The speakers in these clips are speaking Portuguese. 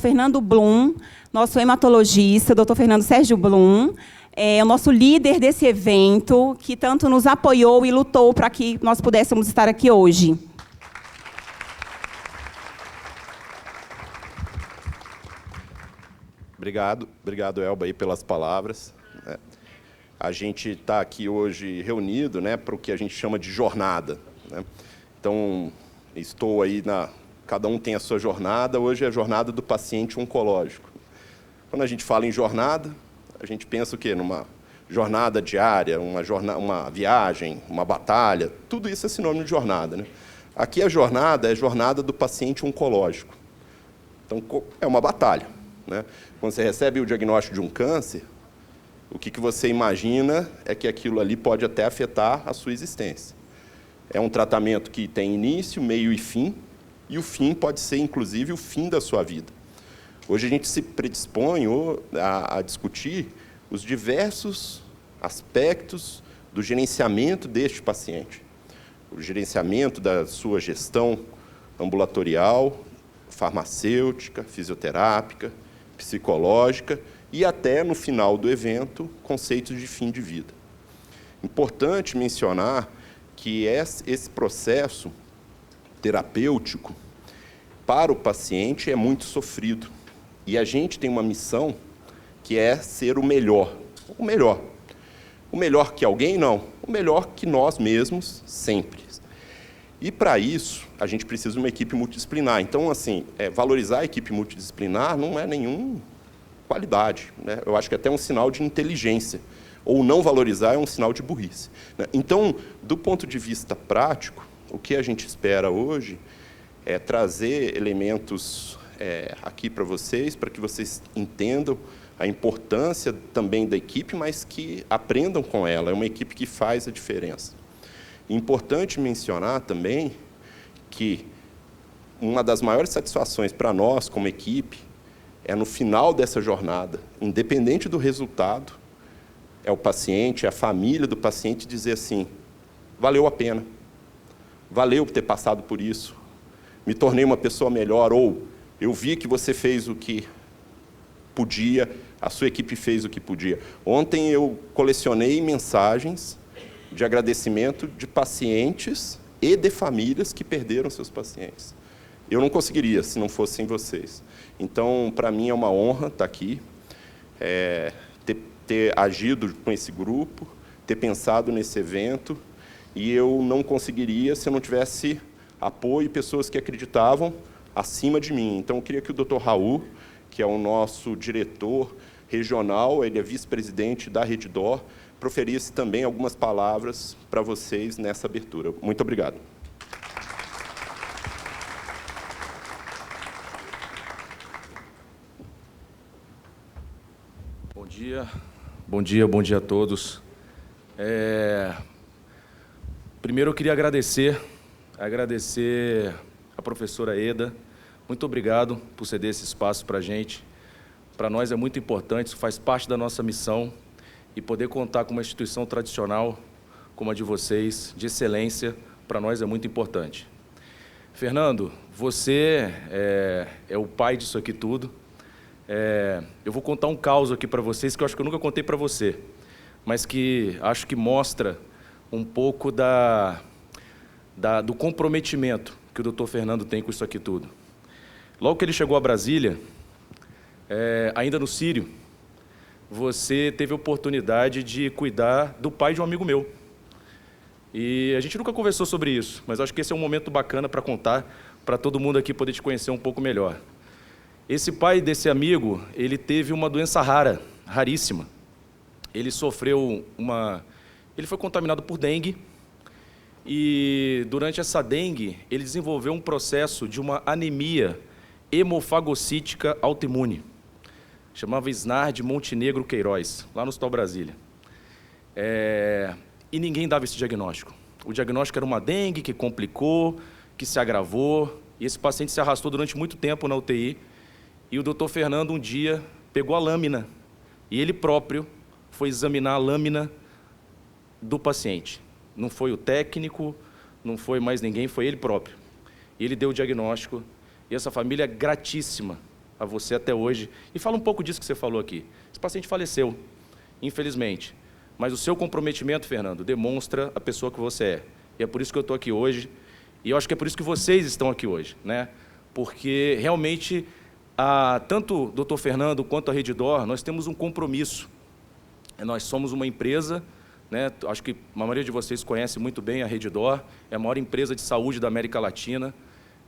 Fernando Blum, nosso hematologista, Dr. Fernando Sérgio Blum, é o nosso líder desse evento, que tanto nos apoiou e lutou para que nós pudéssemos estar aqui hoje. Obrigado, Elba, aí pelas palavras. A gente está aqui hoje reunido, né, para o que a gente chama de jornada, né? Então, estou aí cada um tem a sua jornada. Hoje é a jornada do paciente oncológico. Quando a gente fala em jornada, a gente pensa o quê? Numa jornada diária, uma viagem, uma batalha. Tudo isso é sinônimo de jornada, né? Aqui a jornada é a jornada do paciente oncológico. Então, é uma batalha, né? Quando você recebe o diagnóstico de um câncer, o que você imagina é que aquilo ali pode até afetar a sua existência. É um tratamento que tem início, meio e fim, e o fim pode ser, inclusive, o fim da sua vida. Hoje a gente se predispõe a discutir os diversos aspectos do gerenciamento deste paciente. O gerenciamento da sua gestão ambulatorial, farmacêutica, fisioterápica, psicológica e até, no final do evento, conceitos de fim de vida. Importante mencionar que esse processo terapêutico para o paciente é muito sofrido. E a gente tem uma missão que é ser o melhor. O melhor. O melhor que alguém, não. O melhor que nós mesmos, sempre. E, para isso, a gente precisa de uma equipe multidisciplinar. Então, assim, valorizar a equipe multidisciplinar não é nenhuma qualidade, né? Eu acho que é até um sinal de inteligência. Ou não valorizar é um sinal de burrice, né? Então, do ponto de vista prático, o que a gente espera hoje é trazer elementos aqui para que vocês entendam a importância também da equipe, mas que aprendam com ela. É uma equipe que faz a diferença. Importante mencionar também que uma das maiores satisfações para nós, como equipe, é no final dessa jornada, independente do resultado, é o paciente, é a família do paciente dizer assim: valeu a pena, valeu ter passado por isso, me tornei uma pessoa melhor, ou eu vi que você fez o que podia, a sua equipe fez o que podia. Ontem eu colecionei mensagens de agradecimento de pacientes e de famílias que perderam seus pacientes. Eu não conseguiria se não fossem vocês. Então, para mim é uma honra estar aqui, ter agido com esse grupo, ter pensado nesse evento, e eu não conseguiria se eu não tivesse apoio e pessoas que acreditavam acima de mim. Então, eu queria que o Dr. Raul, que é o nosso diretor regional, ele é vice-presidente da Redditor, proferisse também algumas palavras para vocês nessa abertura. Muito obrigado. Bom dia a todos. Primeiro eu queria agradecer a professora Eda. Muito obrigado por ceder esse espaço para a gente. Para nós é muito importante, isso faz parte da nossa missão, e poder contar com uma instituição tradicional como a de vocês, de excelência, para nós é muito importante. Fernando, você é o pai disso aqui tudo. Eu vou contar um caos aqui para vocês, que eu acho que eu nunca contei para você, mas que acho que mostra um pouco do comprometimento que o Dr. Fernando tem com isso aqui tudo. Logo que ele chegou a Brasília, ainda no Sírio, você teve a oportunidade de cuidar do pai de um amigo meu. E a gente nunca conversou sobre isso, mas acho que esse é um momento bacana para contar, para todo mundo aqui poder te conhecer um pouco melhor. Esse pai desse amigo, ele teve uma doença rara, raríssima. Ele ele foi contaminado por dengue, e durante essa dengue, ele desenvolveu um processo de uma anemia hemofagocítica autoimune. Chamava Isnard Montenegro Queiroz, lá no Hospital Brasília. E ninguém dava esse diagnóstico. O diagnóstico era uma dengue que complicou, que se agravou, e esse paciente se arrastou durante muito tempo na UTI, e o Dr. Fernando um dia pegou a lâmina, e ele próprio foi examinar a lâmina do paciente. Não foi o técnico, não foi mais ninguém, foi ele próprio. E ele deu o diagnóstico, e essa família é gratíssima a você até hoje. E fala um pouco disso que você falou aqui. Esse paciente faleceu, infelizmente. Mas o seu comprometimento, Fernando, demonstra a pessoa que você é. E é por isso que eu estou aqui hoje. E eu acho que é por isso que vocês estão aqui hoje, né? Porque, realmente, tanto o Dr. Fernando quanto a Redditor, nós temos um compromisso. Nós somos uma empresa, né? Acho que a maioria de vocês conhece muito bem a Redditor, é a maior empresa de saúde da América Latina.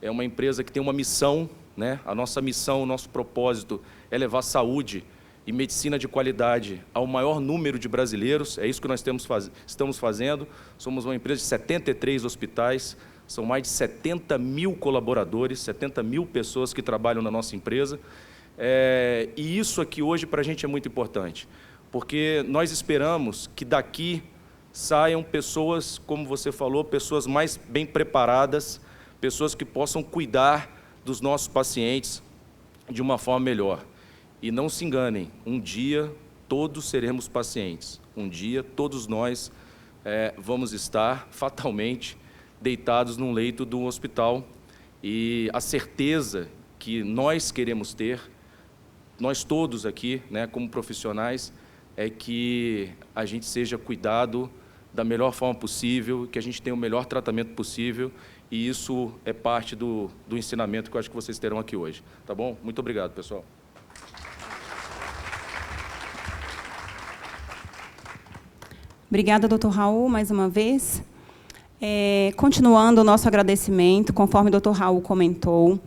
É uma empresa que tem uma missão, né? A nossa missão, o nosso propósito é levar saúde e medicina de qualidade ao maior número de brasileiros. É isso que nós estamos fazendo. Somos uma empresa de 73 hospitais, são mais de 70 mil colaboradores, 70 mil pessoas que trabalham na nossa empresa. E isso aqui hoje para a gente é muito importante, porque nós esperamos que daqui saiam pessoas, como você falou, pessoas mais bem preparadas, pessoas que possam cuidar dos nossos pacientes de uma forma melhor. E não se enganem, um dia todos seremos pacientes. Um dia todos nós vamos estar fatalmente deitados num leito do hospital. E a certeza que nós queremos ter, nós todos aqui, né, como profissionais, é que a gente seja cuidado da melhor forma possível, que a gente tenha o melhor tratamento possível. E isso é parte do ensinamento que eu acho que vocês terão aqui hoje. Tá bom? Muito obrigado, pessoal. Obrigada, doutor Raul, mais uma vez. Continuando o nosso agradecimento, conforme o doutor Raul comentou,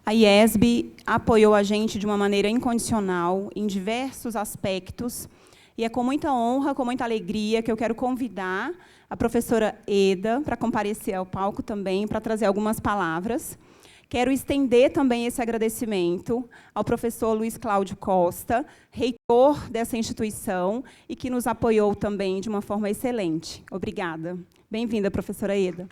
a IESB apoiou a gente de uma maneira incondicional, em diversos aspectos, e é com muita honra, com muita alegria, que eu quero convidar a professora Eda para comparecer ao palco também, para trazer algumas palavras. Quero estender também esse agradecimento ao professor Luiz Cláudio Costa, reitor dessa instituição, e que nos apoiou também de uma forma excelente. Obrigada. Bem-vinda, professora Eda.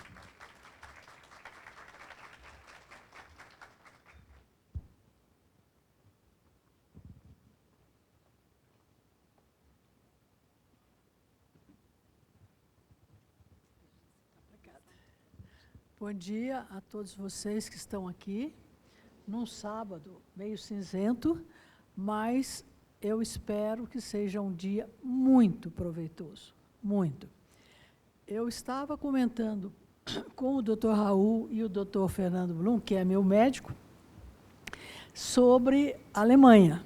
Bom dia a todos vocês que estão aqui, num sábado meio cinzento, mas eu espero que seja um dia muito proveitoso, muito. Eu estava comentando com o Dr. Raul e o Dr. Fernando Blum, que é meu médico, sobre a Alemanha.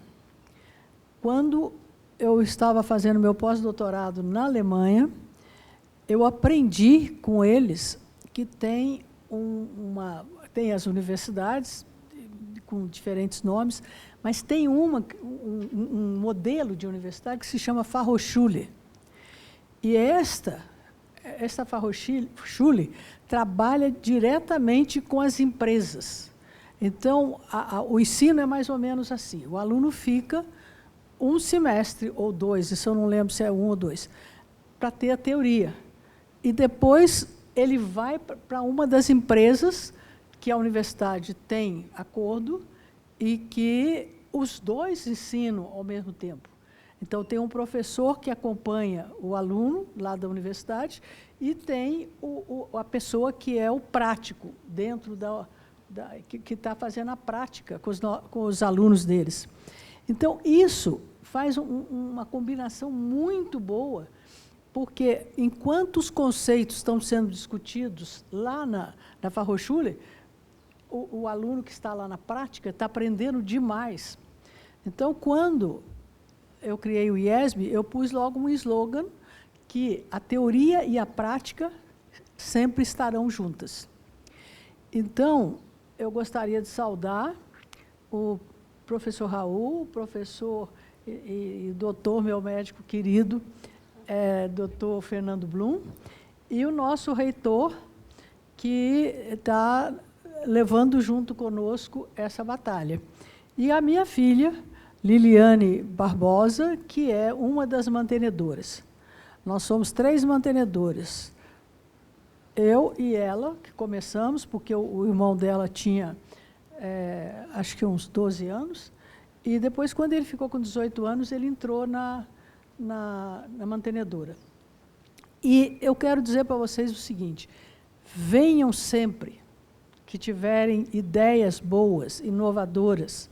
Quando eu estava fazendo meu pós-doutorado na Alemanha, eu aprendi com eles que tem as universidades com diferentes nomes, mas tem um modelo de universidade que se chama Fachhochschule. E esta Fachhochschule trabalha diretamente com as empresas. Então, o ensino é mais ou menos assim. O aluno fica um semestre ou dois, isso eu não lembro se é um ou dois, para ter a teoria. E depois ele vai para uma das empresas que a universidade tem acordo e que os dois ensinam ao mesmo tempo. Então, tem um professor que acompanha o aluno lá da universidade e tem a pessoa que é o prático, dentro que está fazendo a prática com os alunos deles. Então, isso faz uma combinação muito boa, porque, enquanto os conceitos estão sendo discutidos lá na Fachhochschule, o aluno que está lá na prática está aprendendo demais. Então, quando eu criei o IESB, eu pus logo um slogan que a teoria e a prática sempre estarão juntas. Então, eu gostaria de saudar o professor Raul, o professor e doutor, meu médico querido, doutor Fernando Blum, e o nosso reitor, que está levando junto conosco essa batalha. E a minha filha, Liliane Barbosa, que é uma das mantenedoras. Nós somos 3 mantenedoras. Eu e ela, que começamos, porque o irmão dela tinha, acho que uns 12 anos, e depois, quando ele ficou com 18 anos, ele entrou na mantenedora. E eu quero dizer para vocês o seguinte: venham sempre que tiverem ideias boas, inovadoras.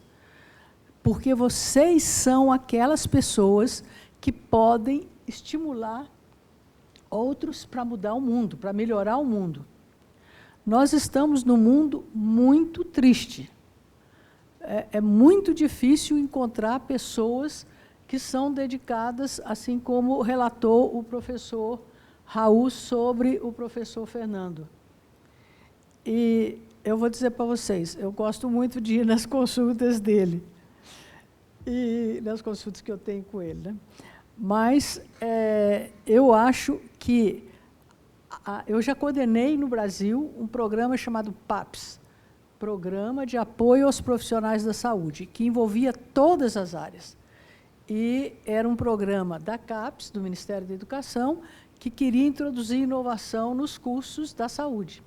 porque vocês são aquelas pessoas que podem estimular outros para mudar o mundo, para melhorar o mundo. Nós estamos num mundo muito triste. É muito difícil encontrar pessoas que são dedicadas, assim como relatou o professor Raul sobre o professor Fernando. E eu vou dizer para vocês, eu gosto muito de ir nas consultas dele, e nas consultas que eu tenho com ele, né? Mas eu acho que eu já coordenei no Brasil um programa chamado PAPS, Programa de Apoio aos Profissionais da Saúde, que envolvia todas as áreas. E era um programa da CAPES, do Ministério da Educação, que queria introduzir inovação nos cursos da saúde.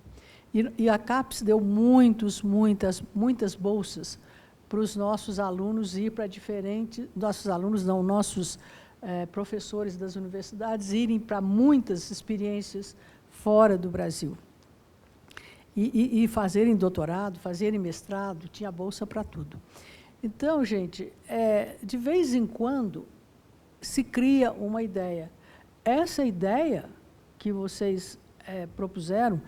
E a CAPES deu muitas bolsas para os nossos alunos ir para diferentes... Nossos alunos não, nossos professores das universidades irem para muitas experiências fora do Brasil. E fazerem doutorado, fazerem mestrado, tinha bolsa para tudo. Então, gente, de vez em quando se cria uma ideia. Essa ideia que vocês propuseram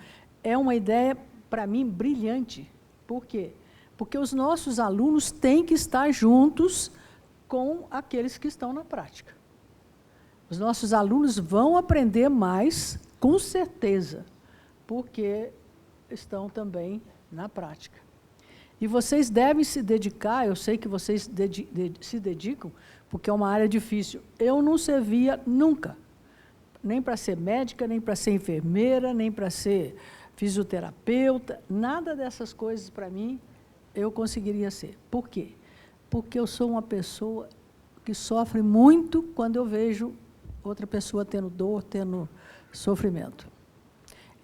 é uma ideia, para mim, brilhante. Por quê? Porque os nossos alunos têm que estar juntos com aqueles que estão na prática. Os nossos alunos vão aprender mais, com certeza, porque estão também na prática. E vocês devem se dedicar, eu sei que vocês se dedicam, porque é uma área difícil. Eu não servia nunca, nem para ser médica, nem para ser enfermeira, nem para ser fisioterapeuta, nada dessas coisas para mim eu conseguiria ser. Por quê? Porque eu sou uma pessoa que sofre muito quando eu vejo outra pessoa tendo dor, tendo sofrimento.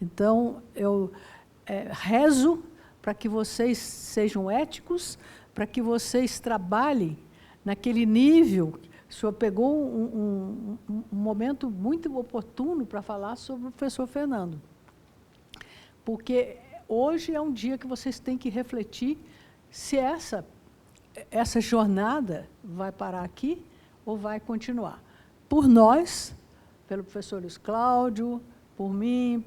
Então, eu rezo para que vocês sejam éticos, para que vocês trabalhem naquele nível. O senhor pegou um momento muito oportuno para falar sobre o professor Fernando. Porque hoje é um dia que vocês têm que refletir se essa jornada vai parar aqui ou vai continuar. Por nós, pelo professor Luiz Cláudio, por mim,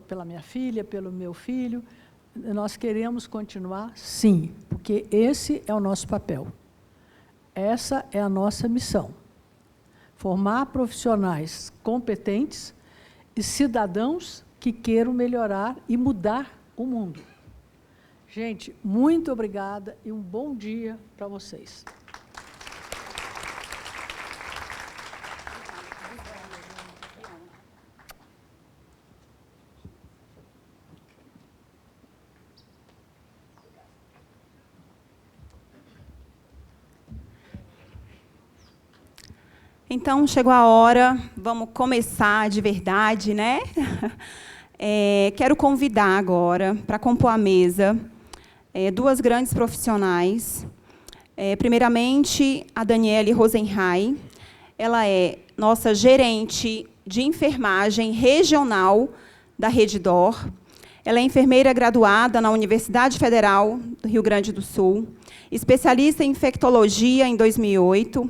pela minha filha, pelo meu filho, nós queremos continuar, sim, porque esse é o nosso papel. Essa é a nossa missão. Formar profissionais competentes e cidadãos que queiram melhorar e mudar o mundo. Gente, muito obrigada e um bom dia para vocês. Então, chegou a hora, vamos começar de verdade, né? Quero convidar agora, para compor a mesa, duas grandes profissionais. Primeiramente, a Daniele Rosenheim. Ela é nossa gerente de enfermagem regional da Rede DOR. Ela é enfermeira graduada na Universidade Federal do Rio Grande do Sul, especialista em infectologia em 2008,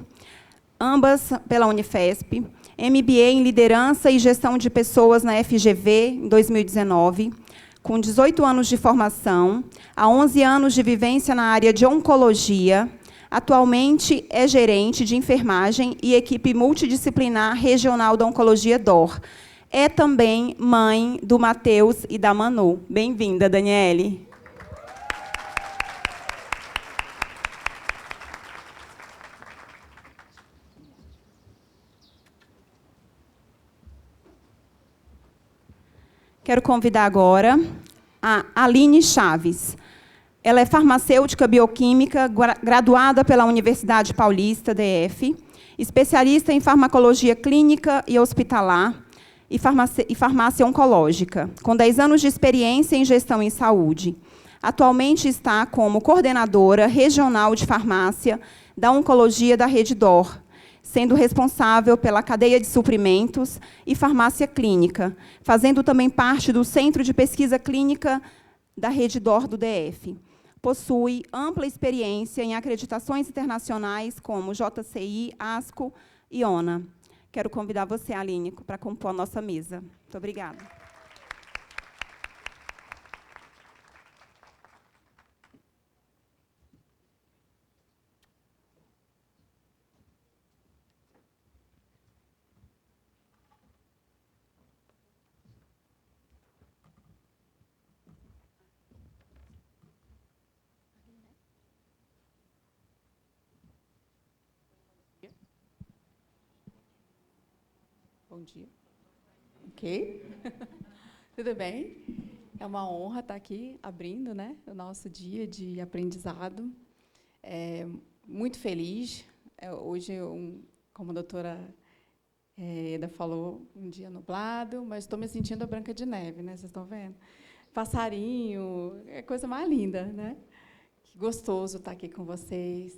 ambas pela Unifesp, MBA em Liderança e Gestão de Pessoas na FGV, em 2019, com 18 anos de formação, há 11 anos de vivência na área de oncologia, atualmente é gerente de enfermagem e equipe multidisciplinar regional da Oncologia DOR. É também mãe do Matheus e da Manu. Bem-vinda, Daniele. Quero convidar agora a Aline Chaves. Ela é farmacêutica bioquímica, graduada pela Universidade Paulista, DF, especialista em farmacologia clínica e hospitalar e farmácia oncológica, com 10 anos de experiência em gestão em saúde. Atualmente está como coordenadora regional de farmácia da oncologia da Rede DOR, sendo responsável pela cadeia de suprimentos e farmácia clínica, fazendo também parte do Centro de Pesquisa Clínica da Rede DOR do DF. possui ampla experiência em acreditações internacionais como JCI, ASCO e ONA. Quero convidar você, Aline, para compor a nossa mesa. Muito obrigada. Bom dia. Ok? Tudo bem? É uma honra estar aqui abrindo, né, o nosso dia de aprendizado. Muito feliz. Hoje, como a doutora Eda falou, um dia nublado, mas estou me sentindo a Branca de Neve, né? Vocês estão vendo? Passarinho, é a coisa mais linda, né? Que gostoso estar aqui com vocês.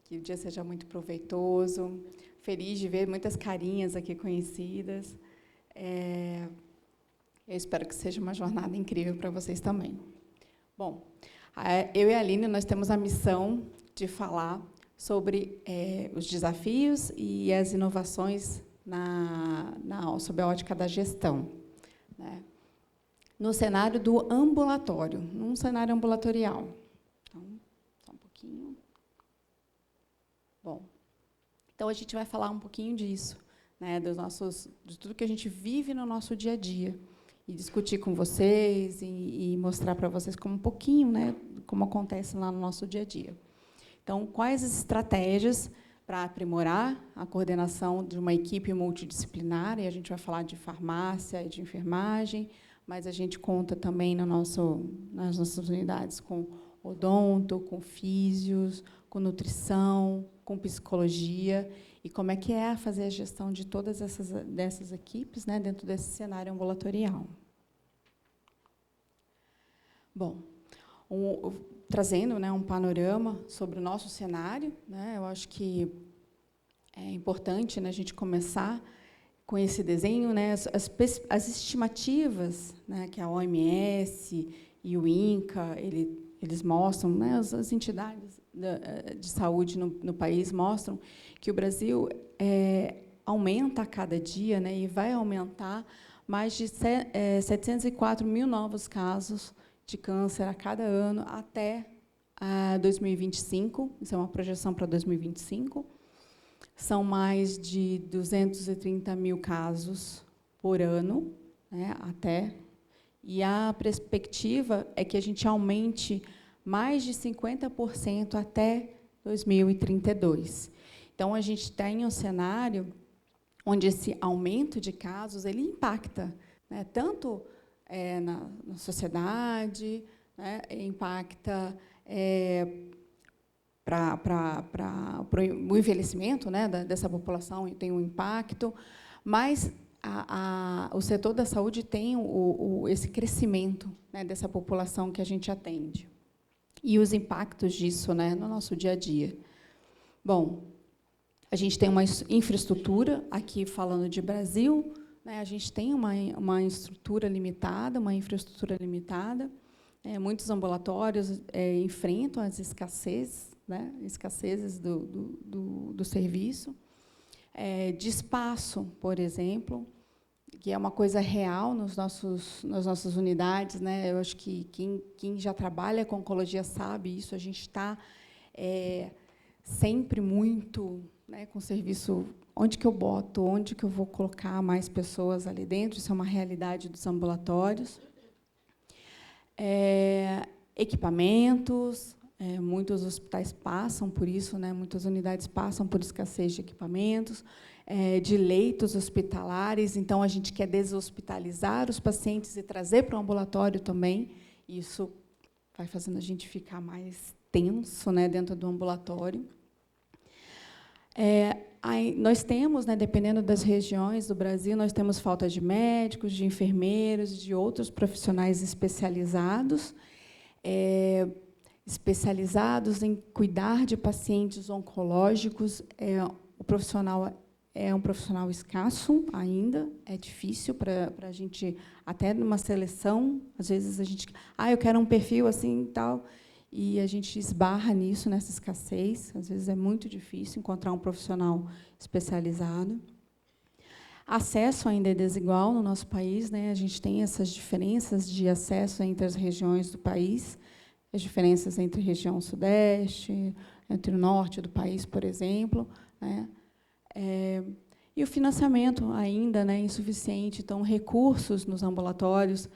Que o dia seja muito proveitoso. Feliz de ver muitas carinhas aqui conhecidas. Eu espero que seja uma jornada incrível para vocês também. Bom, eu e a Aline, nós temos a missão de falar sobre os desafios e as inovações sob a ótica da gestão, né? No cenário do ambulatório, num cenário ambulatorial. Então, só um pouquinho. Bom, então a gente vai falar um pouquinho disso, né, de tudo que a gente vive no nosso dia a dia, e discutir com vocês e mostrar para vocês como um pouquinho, né, como acontece lá no nosso dia a dia. Então, quais as estratégias para aprimorar a coordenação de uma equipe multidisciplinar? E a gente vai falar de farmácia e de enfermagem, mas a gente conta também nas nossas unidades com odonto, com físios, com nutrição, com psicologia, e como é que é fazer a gestão de todas dessas equipes, né, dentro desse cenário ambulatorial. Bom, trazendo, né, um panorama sobre o nosso cenário, né, eu acho que é importante, né, a gente começar com esse desenho, né, as estimativas, né, que a OMS e o INCA, eles mostram, né, as entidades de saúde no país mostram que o Brasil aumenta a cada dia, né, e vai aumentar mais de 704 mil novos casos de câncer a cada ano até 2025. Isso é uma projeção para 2025. São mais de 230 mil casos por ano, né, até. E a perspectiva é que a gente aumente mais de 50% até 2032. Então, a gente tem um cenário onde esse aumento de casos ele impacta, né, tanto na sociedade, né, impacta para o envelhecimento, né, dessa população, tem um impacto, mas o setor da saúde tem esse crescimento, né, dessa população que a gente atende. E os impactos disso, né, no nosso dia a dia. Bom, a gente tem uma infraestrutura, aqui falando de Brasil, né, a gente tem uma estrutura limitada, uma infraestrutura limitada. Muitos ambulatórios enfrentam as escassezes, né, escassezes do serviço. De espaço, por exemplo, que é uma coisa real nas nossas unidades, né? Eu acho que quem já trabalha com oncologia sabe isso. A gente está sempre muito, né, com serviço. Onde que eu boto? Onde que eu vou colocar mais pessoas ali dentro? Isso é uma realidade dos ambulatórios. Equipamentos. Muitos hospitais passam por isso, né? Muitas unidades passam por escassez de equipamentos, de leitos hospitalares. Então, a gente quer deshospitalizar os pacientes e trazer para o ambulatório também. Isso vai fazendo a gente ficar mais tenso, né, dentro do ambulatório. Aí nós temos, né, dependendo das regiões do Brasil, nós temos falta de médicos, de enfermeiros, de outros profissionais especializados. Especializados em cuidar de pacientes oncológicos, o profissional é um profissional escasso ainda, é difícil para a gente, até numa seleção, às vezes a gente, eu quero um perfil assim e tal, e a gente esbarra nisso, nessa escassez, às vezes é muito difícil encontrar um profissional especializado. Acesso ainda é desigual no nosso país, né? A gente tem essas diferenças de acesso entre as regiões do país, as diferenças entre a região sudeste, entre o norte do país, por exemplo, né? E o financiamento ainda, né, insuficiente. Então, recursos nos ambulatórios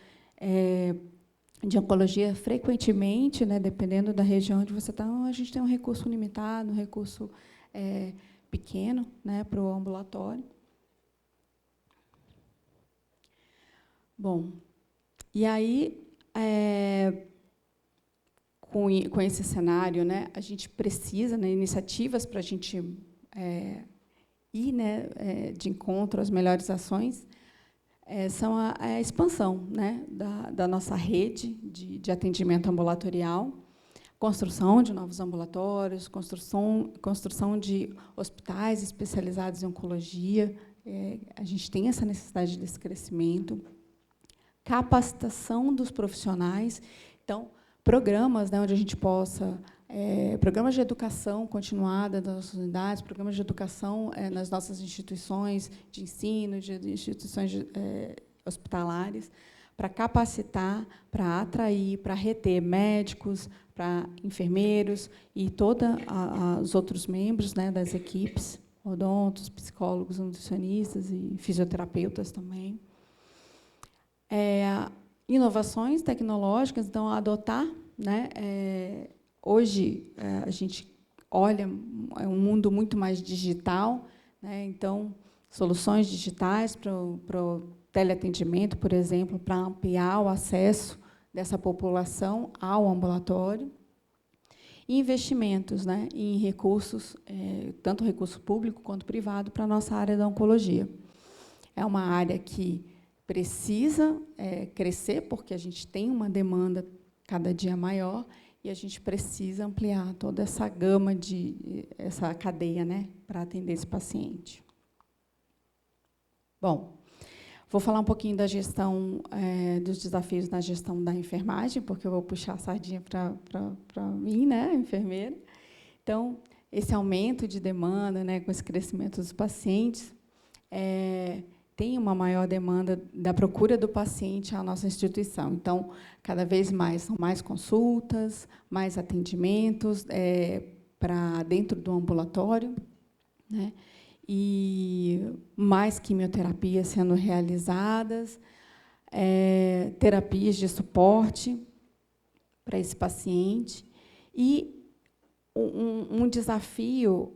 de oncologia, frequentemente, né, dependendo da região onde você está, a gente tem um recurso limitado, um recurso pequeno, né, para o ambulatório. Bom, e aí, com esse cenário, né, a gente precisa, né, iniciativas para a gente ir, né, de encontro às melhores ações, são a expansão, né, da nossa rede de atendimento ambulatorial, construção de novos ambulatórios, construção de hospitais especializados em oncologia. A gente tem essa necessidade desse crescimento. Capacitação dos profissionais. Então, programas, né, onde a gente possa... programas de educação continuada das nossas unidades, programas de educação nas nossas instituições de ensino, de instituições hospitalares, para capacitar, para atrair, para reter médicos, para enfermeiros e todos os outros membros, né, das equipes, odontos, psicólogos, nutricionistas e fisioterapeutas também. Inovações tecnológicas, então, adotar, né, hoje, a gente olha um mundo muito mais digital, né? Então, soluções digitais para o teleatendimento, por exemplo, para ampliar o acesso dessa população ao ambulatório. E investimentos, né, em recursos, tanto recurso público quanto privado, para a nossa área da oncologia. É uma área que precisa crescer, porque a gente tem uma demanda cada dia maior, e a gente precisa ampliar toda essa gama, essa cadeia, né, para atender esse paciente. Bom, vou falar um pouquinho da gestão, dos desafios na gestão da enfermagem, porque eu vou puxar a sardinha para mim, né, enfermeira. Então, esse aumento de demanda, né, com esse crescimento dos pacientes, tem uma maior demanda da procura do paciente à nossa instituição. Então, cada vez mais, são mais consultas, mais atendimentos para dentro do ambulatório, né? E mais quimioterapias sendo realizadas, terapias de suporte para esse paciente. E um desafio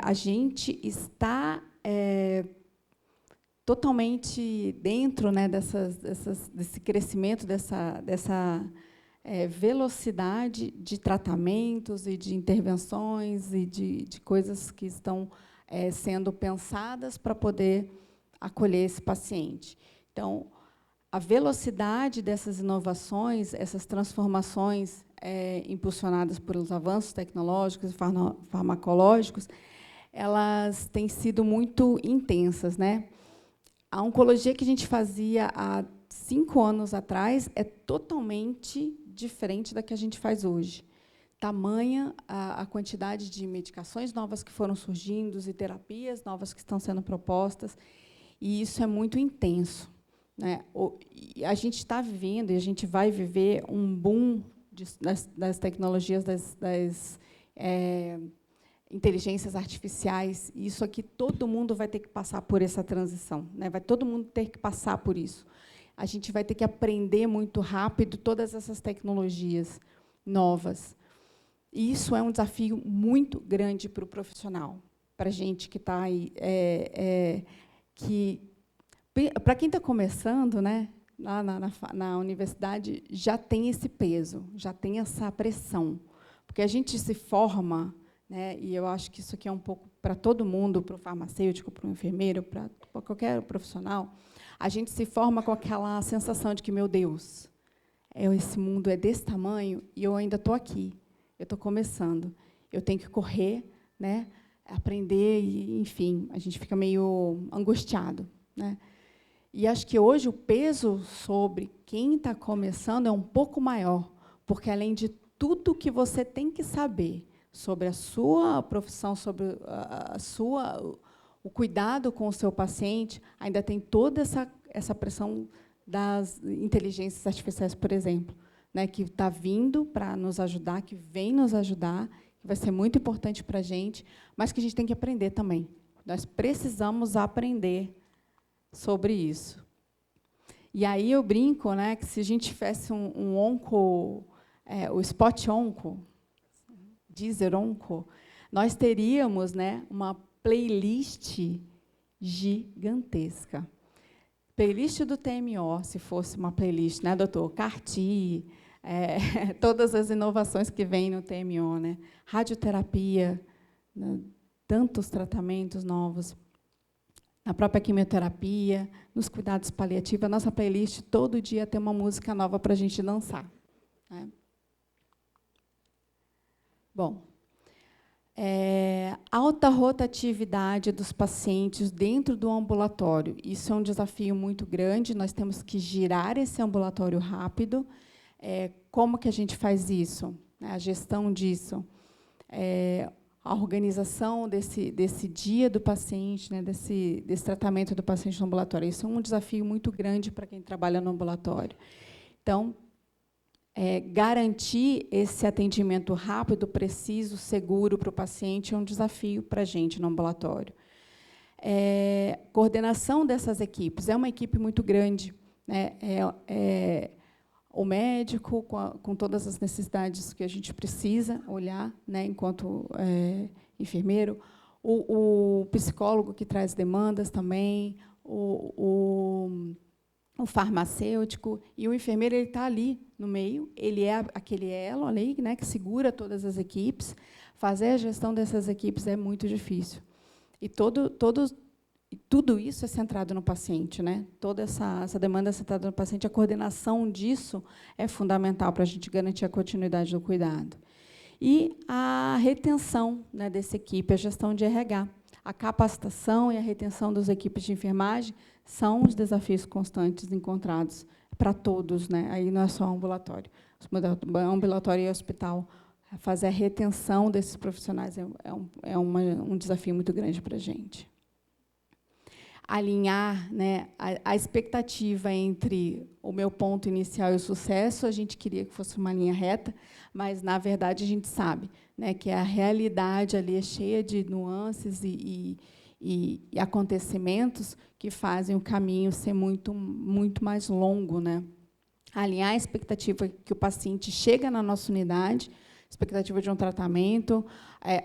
a gente está totalmente dentro, né, desse crescimento, dessa velocidade de tratamentos e de intervenções e de coisas que estão sendo pensadas para poder acolher esse paciente. Então, a velocidade dessas inovações, essas transformações impulsionadas pelos avanços tecnológicos e farmacológicos, elas têm sido muito intensas, né? A oncologia que a gente fazia há 5 anos atrás é totalmente diferente da que a gente faz hoje. Tamanha a quantidade de medicações novas que foram surgindo e terapias novas que estão sendo propostas, e isso é muito intenso, né? A gente está vivendo, e a gente vai viver um boom das tecnologias, das inteligências artificiais. Isso aqui, todo mundo vai ter que passar por essa transição, né? Vai todo mundo ter que passar por isso. A gente vai ter que aprender muito rápido todas essas tecnologias novas. E isso é um desafio muito grande para o profissional, para a gente que está aí, para quem está começando, né, lá na universidade, já tem esse peso, já tem essa pressão, porque a gente se forma, né, e eu acho que isso aqui é um pouco para todo mundo, para o farmacêutico, para o enfermeiro, para qualquer profissional, a gente se forma com aquela sensação de que, meu Deus, esse mundo é desse tamanho e eu ainda estou aqui, eu estou começando, eu tenho que correr, né, aprender, e, enfim, a gente fica meio angustiado, né? E acho que hoje o peso sobre quem está começando é um pouco maior, porque, além de tudo que você tem que saber sobre a sua profissão, sobre o cuidado com o seu paciente, ainda tem toda essa pressão das inteligências artificiais, por exemplo, né, que está vindo para nos ajudar, que vem nos ajudar, que vai ser muito importante para a gente, mas que a gente tem que aprender também. Nós precisamos aprender sobre isso. E aí eu brinco, né, que se a gente tivesse um onco, o Spot Onco, Deezer Onco, nós teríamos, né, uma playlist gigantesca. Playlist do TMO, se fosse uma playlist, né, doutor? CAR-T, todas as inovações que vêm no TMO, né? Radioterapia, né, tantos tratamentos novos, na própria quimioterapia, nos cuidados paliativos. A nossa playlist, todo dia, tem uma música nova para a gente dançar, né? Bom, alta rotatividade dos pacientes dentro do ambulatório. Isso é um desafio muito grande, nós temos que girar esse ambulatório rápido. Como que a gente faz isso? A gestão disso. A organização desse dia do paciente, né, desse tratamento do paciente no ambulatório. Isso é um desafio muito grande para quem trabalha no ambulatório. Então, garantir esse atendimento rápido, preciso, seguro para o paciente é um desafio para a gente no ambulatório. Coordenação dessas equipes. É uma equipe muito grande, né? O médico, com todas as necessidades que a gente precisa olhar, né, enquanto enfermeiro, o psicólogo que traz demandas também, o farmacêutico, e o enfermeiro está ali no meio, ele é aquele elo ali, né, que segura todas as equipes. Fazer a gestão dessas equipes é muito difícil. E tudo isso é centrado no paciente, né? Toda essa demanda é centrada no paciente. A coordenação disso é fundamental para a gente garantir a continuidade do cuidado. E a retenção, né, dessa equipe, a gestão de RH. A capacitação e a retenção das equipes de enfermagem são os desafios constantes encontrados para todos, né? Aí não é só ambulatório. Ambulatório e hospital, fazer a retenção desses profissionais é um desafio muito grande para a gente. Alinhar, né, a expectativa entre o meu ponto inicial e o sucesso, a gente queria que fosse uma linha reta, mas, na verdade, a gente sabe, né, que a realidade ali é cheia de nuances e acontecimentos que fazem o caminho ser muito mais longo, né? Alinhar a expectativa que o paciente chega na nossa unidade, expectativa de um tratamento,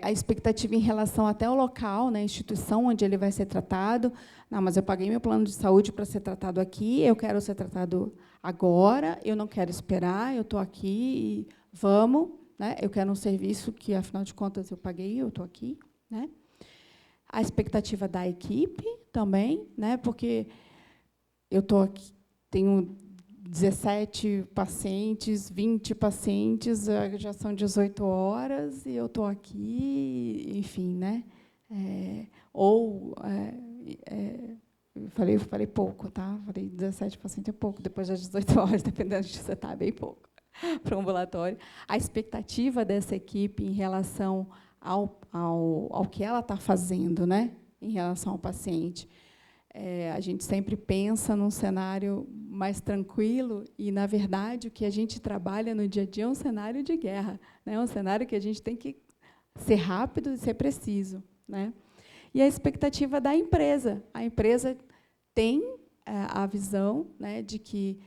a expectativa em relação até ao local, né, a instituição onde ele vai ser tratado. Não, mas eu paguei meu plano de saúde para ser tratado aqui, eu quero ser tratado agora, eu não quero esperar, eu estou aqui e vamos, né? Eu quero um serviço que, afinal de contas, eu paguei, eu estou aqui, né? A expectativa da equipe também, né? Porque eu estou aqui, tenho 17 pacientes, 20 pacientes, já são 18 horas, e eu estou aqui, enfim, né? Falei pouco, tá? Falei 17 pacientes é pouco, depois das 18 horas, dependendo de você está, bem pouco para o ambulatório. A expectativa dessa equipe em relação ao que ela está fazendo, né? Em relação ao paciente. A gente sempre pensa num cenário mais tranquilo e, na verdade, o que a gente trabalha no dia a dia é um cenário de guerra, né? Um cenário que a gente tem que ser rápido e ser preciso, né? E a expectativa da empresa. A empresa tem a visão, né, de que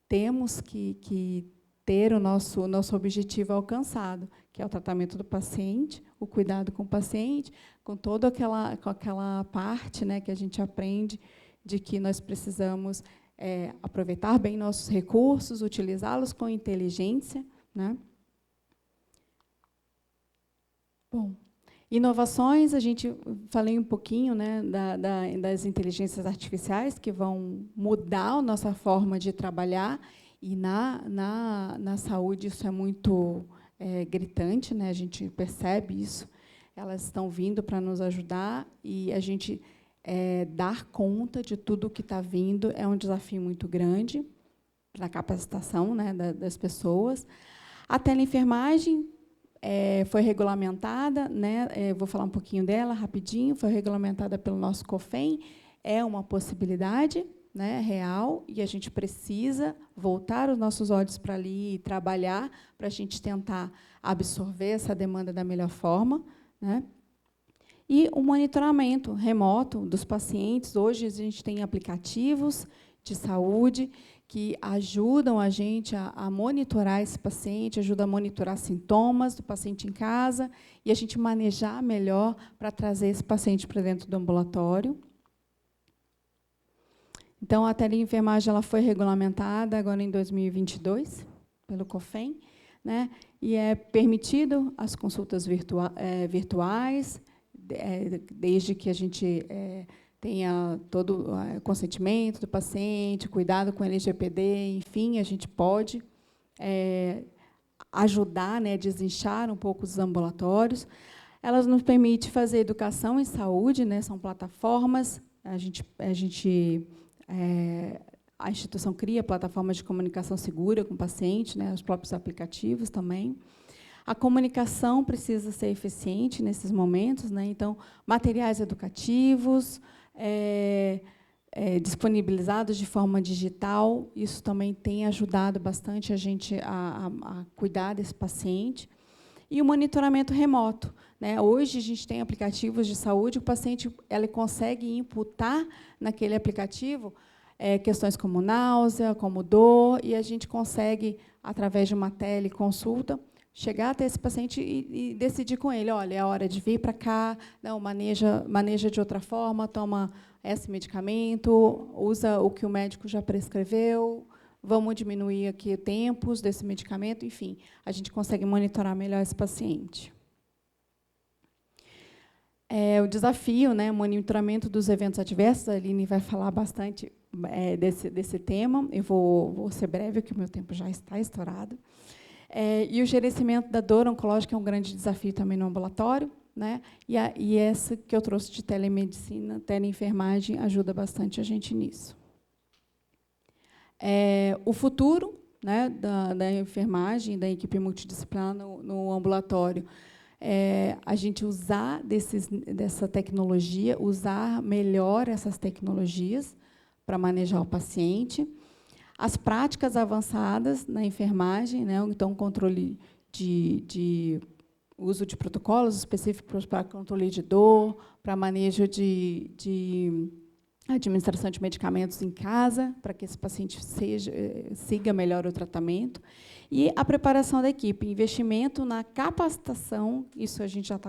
temos que ter o nosso objetivo alcançado, que é o tratamento do paciente, o cuidado com o paciente, com toda aquela parte, né, que a gente aprende de que nós precisamos aproveitar bem nossos recursos, utilizá-los com inteligência, né? Bom, inovações, a gente falei um pouquinho, né, das inteligências artificiais que vão mudar a nossa forma de trabalhar, e na saúde isso é muito gritante, né? A gente percebe isso. Elas estão vindo para nos ajudar e a gente dar conta de tudo que está vindo é um desafio muito grande na capacitação, né, das pessoas. A teleenfermagem foi regulamentada, né? Vou falar um pouquinho dela rapidinho. Foi regulamentada pelo nosso COFEM. É uma possibilidade, né, real, e a gente precisa voltar os nossos olhos para ali e trabalhar para a gente tentar absorver essa demanda da melhor forma, né? E o monitoramento remoto dos pacientes. Hoje, a gente tem aplicativos de saúde que ajudam a gente a monitorar esse paciente, ajudam a monitorar sintomas do paciente em casa e a gente manejar melhor para trazer esse paciente para dentro do ambulatório. Então, a teleenfermagem ela foi regulamentada agora em 2022 pelo COFEM, né? E é permitido as consultas virtuais, desde que a gente tenha todo o consentimento do paciente, cuidado com o LGPD, enfim, a gente pode ajudar, né, a desinchar um pouco os ambulatórios. Elas nos permitem fazer educação em saúde, né, são plataformas, a instituição cria plataformas de comunicação segura com o paciente, né, os próprios aplicativos também. A comunicação precisa ser eficiente nesses momentos, né? Então, materiais educativos disponibilizados de forma digital, isso também tem ajudado bastante a gente a cuidar desse paciente. E o monitoramento remoto, né? Hoje, a gente tem aplicativos de saúde, o paciente ele consegue imputar naquele aplicativo questões como náusea, como dor, e a gente consegue, através de uma teleconsulta, chegar até esse paciente e decidir com ele, olha, é a hora de vir para cá, não, maneja de outra forma, toma esse medicamento, usa o que o médico já prescreveu, vamos diminuir aqui tempos desse medicamento, enfim, a gente consegue monitorar melhor esse paciente. O desafio, né, monitoramento dos eventos adversos, a Aline vai falar bastante desse tema, eu vou ser breve, porque o meu tempo já está estourado. E o gerenciamento da dor oncológica é um grande desafio também no ambulatório, né? E essa que eu trouxe de telemedicina, teleenfermagem, ajuda bastante a gente nisso. O futuro, né, da enfermagem, da equipe multidisciplinar no ambulatório, a gente usar dessa tecnologia, usar melhor essas tecnologias para manejar o paciente. As práticas avançadas na enfermagem, né, então, controle de uso de protocolos específicos para controle de dor, para manejo de administração de medicamentos em casa, para que esse paciente siga melhor o tratamento. E a preparação da equipe, investimento na capacitação, isso a gente já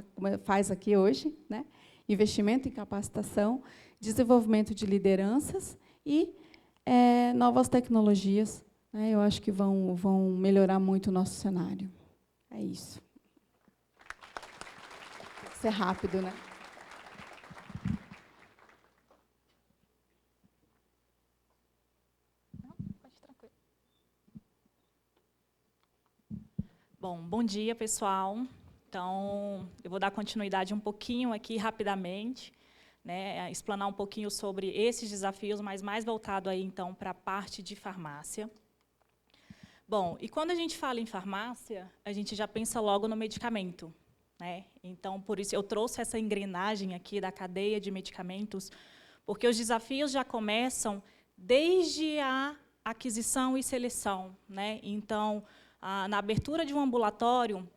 faz aqui hoje, né? Investimento em capacitação, desenvolvimento de lideranças e novas tecnologias, né? Eu acho que vão melhorar muito o nosso cenário. É isso. Tem que ser rápido, né? Não, pode ir tranquilo. Bom dia, pessoal. Então, eu vou dar continuidade um pouquinho aqui, rapidamente, né, explanar um pouquinho sobre esses desafios, mas mais voltado aí, então, para a parte de farmácia. Bom, e quando a gente fala em farmácia, a gente já pensa logo no medicamento, né? Então, por isso, eu trouxe essa engrenagem aqui da cadeia de medicamentos, porque os desafios já começam desde a aquisição e seleção, né? Então, na abertura de um ambulatório,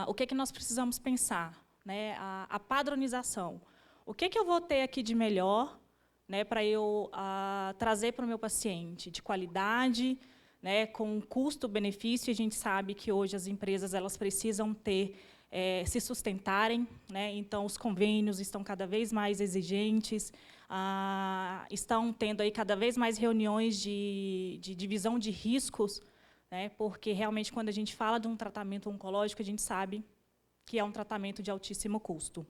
o que nós precisamos pensar, né? A padronização. O que eu vou ter aqui de melhor, né, para eu trazer para o meu paciente, de qualidade, né, com custo-benefício? A gente sabe que hoje as empresas elas precisam se sustentarem, né? Então os convênios estão cada vez mais exigentes, estão tendo aí cada vez mais reuniões de divisão de riscos, né, porque realmente quando a gente fala de um tratamento oncológico, a gente sabe que é um tratamento de altíssimo custo.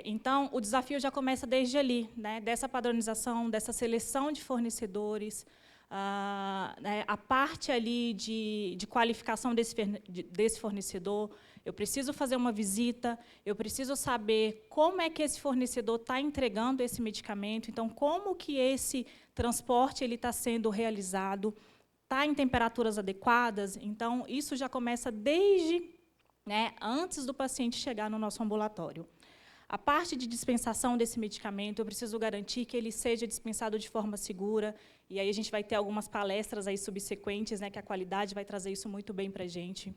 Então, o desafio já começa desde ali, né, dessa padronização, dessa seleção de fornecedores, né, a parte ali de qualificação desse fornecedor. Eu preciso fazer uma visita, eu preciso saber como é que esse fornecedor está entregando esse medicamento, então, como que esse transporte está sendo realizado, está em temperaturas adequadas. Então, isso já começa desde, né, antes do paciente chegar no nosso ambulatório. A parte de dispensação desse medicamento, eu preciso garantir que ele seja dispensado de forma segura, e aí a gente vai ter algumas palestras aí subsequentes, né, que a qualidade vai trazer isso muito bem para a gente.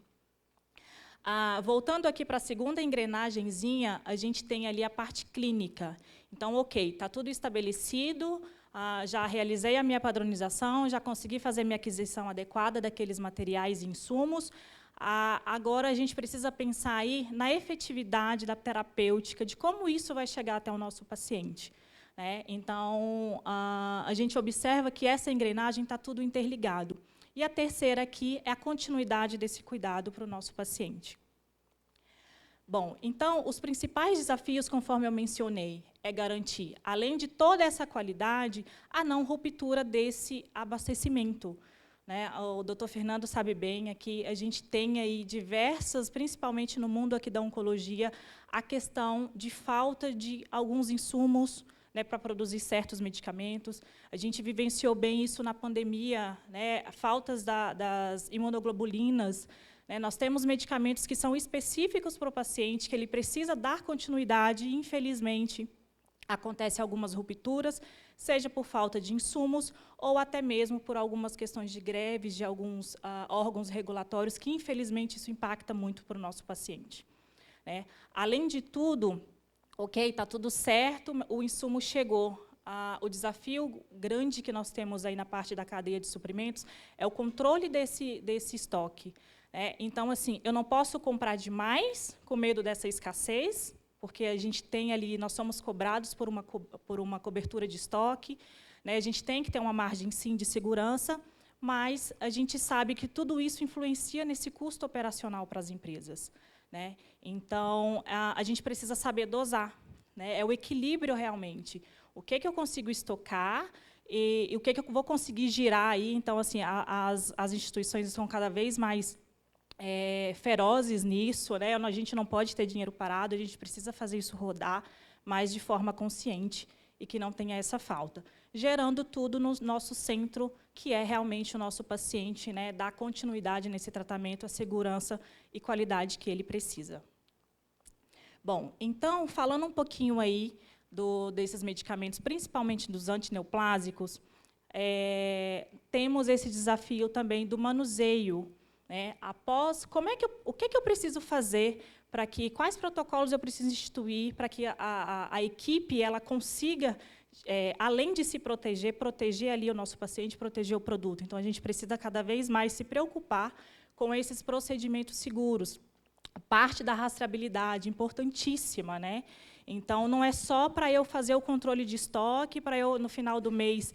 Voltando aqui para a segunda engrenagemzinha, a gente tem ali a parte clínica. Então, ok, está tudo estabelecido, já realizei a minha padronização, já consegui fazer minha aquisição adequada daqueles materiais e insumos. Agora, a gente precisa pensar aí na efetividade da terapêutica, de como isso vai chegar até o nosso paciente, né? Então, a gente observa que essa engrenagem está tudo interligado. E a terceira aqui é a continuidade desse cuidado para o nosso paciente. Bom, então, os principais desafios, conforme eu mencionei, é garantir, além de toda essa qualidade, a não ruptura desse abastecimento, né? O doutor Fernando sabe bem, aqui a gente tem aí diversas, principalmente no mundo aqui da oncologia, a questão de falta de alguns insumos, né, para produzir certos medicamentos. A gente vivenciou bem isso na pandemia, né, faltas das imunoglobulinas. Né, nós temos medicamentos que são específicos para o paciente, que ele precisa dar continuidade, e, infelizmente, acontecem algumas rupturas, seja por falta de insumos, ou até mesmo por algumas questões de greves de alguns órgãos regulatórios, que, infelizmente, isso impacta muito para o nosso paciente. Né. Além de tudo, ok, está tudo certo, o insumo chegou. O desafio grande que nós temos aí na parte da cadeia de suprimentos é o controle desse estoque. Então, assim, eu não posso comprar demais com medo dessa escassez, porque a gente tem ali, nós somos cobrados por uma cobertura de estoque, né? A gente tem que ter uma margem, sim, de segurança, mas a gente sabe que tudo isso influencia nesse custo operacional para as empresas. Né? Então, a gente precisa saber dosar. Né? É o equilíbrio, realmente. O que eu consigo estocar e o que eu vou conseguir girar aí. Então, assim, as instituições estão cada vez mais ferozes nisso. Né? A gente não pode ter dinheiro parado, a gente precisa fazer isso rodar, mas de forma consciente e que não tenha essa falta. Gerando tudo no nosso centro, que é realmente o nosso paciente, né, dar continuidade nesse tratamento, a segurança e qualidade que ele precisa. Bom, então, falando um pouquinho aí desses medicamentos, principalmente dos antineoplásicos, temos esse desafio também do manuseio. Né, o que eu preciso fazer para que, quais protocolos eu preciso instituir para que a equipe ela consiga, além de se proteger ali o nosso paciente, proteger o produto. Então, a gente precisa cada vez mais se preocupar com esses procedimentos seguros. Parte da rastreabilidade, importantíssima. Né? Então, não é só para eu fazer o controle de estoque, para eu, no final do mês,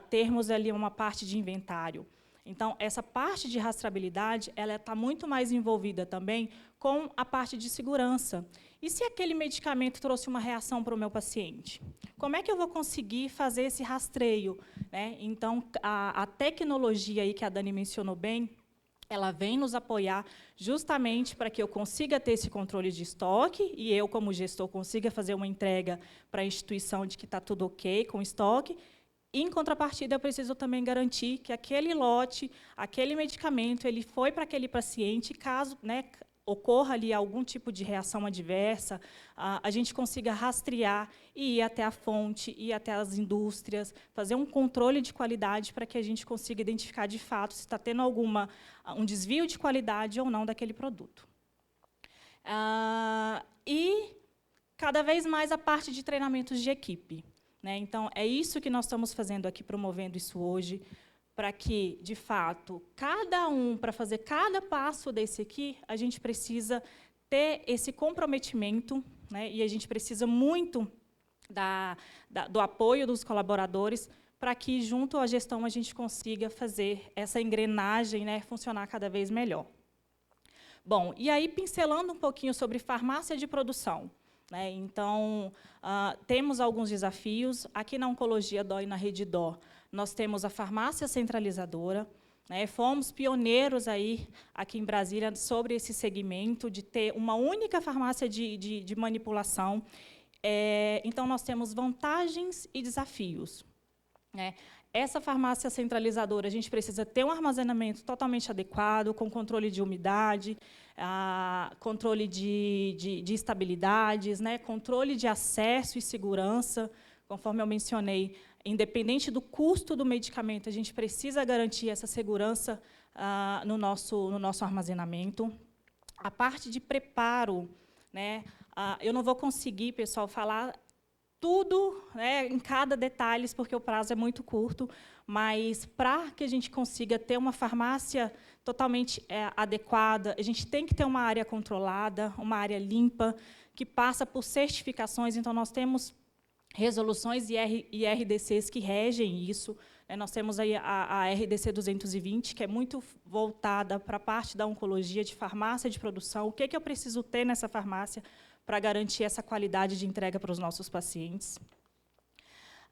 termos ali uma parte de inventário. Então, essa parte de rastreabilidade ela está muito mais envolvida também com a parte de segurança. E se aquele medicamento trouxe uma reação para o meu paciente? Como é que eu vou conseguir fazer esse rastreio? Né? Então, a tecnologia aí que a Dani mencionou bem, ela vem nos apoiar justamente para que eu consiga ter esse controle de estoque e eu, como gestor, consiga fazer uma entrega para a instituição de que está tudo ok com o estoque. Em contrapartida, eu preciso também garantir que aquele lote, aquele medicamento, ele foi para aquele paciente, caso, né, ocorra ali algum tipo de reação adversa, a gente consiga rastrear e ir até a fonte, ir até as indústrias, fazer um controle de qualidade para que a gente consiga identificar, de fato, se está tendo um desvio de qualidade ou não daquele produto. E, cada vez mais, a parte de treinamentos de equipe. Né? Então, é isso que nós estamos fazendo aqui, promovendo isso hoje, para que, de fato, para fazer cada passo desse aqui, a gente precisa ter esse comprometimento, né? E a gente precisa muito do apoio dos colaboradores para que, junto à gestão, a gente consiga fazer essa engrenagem, né, funcionar cada vez melhor. Bom, e aí, pincelando um pouquinho sobre farmácia de produção. Né? Então, temos alguns desafios. Aqui na Oncologia Dó e na Rede Dó, nós temos a farmácia centralizadora, né? Fomos pioneiros aí, aqui em Brasília sobre esse segmento de ter uma única farmácia de manipulação. Então, nós temos vantagens e desafios, né? Essa farmácia centralizadora, a gente precisa ter um armazenamento totalmente adequado, com controle de umidade, controle de estabilidades, né? Controle de acesso e segurança. Conforme eu mencionei, independente do custo do medicamento, a gente precisa garantir essa segurança no nosso armazenamento. A parte de preparo, né? Eu não vou conseguir, pessoal, falar tudo, né, em cada detalhe, porque o prazo é muito curto, mas para que a gente consiga ter uma farmácia totalmente adequada, a gente tem que ter uma área controlada, uma área limpa, que passa por certificações. Então, nós temos resoluções e RDCs que regem isso. Nós temos aí a RDC 220, que é muito voltada para a parte da oncologia, de farmácia de produção. O que eu preciso ter nessa farmácia para garantir essa qualidade de entrega para os nossos pacientes?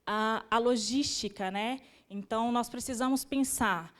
A logística, né? Então, nós precisamos pensar.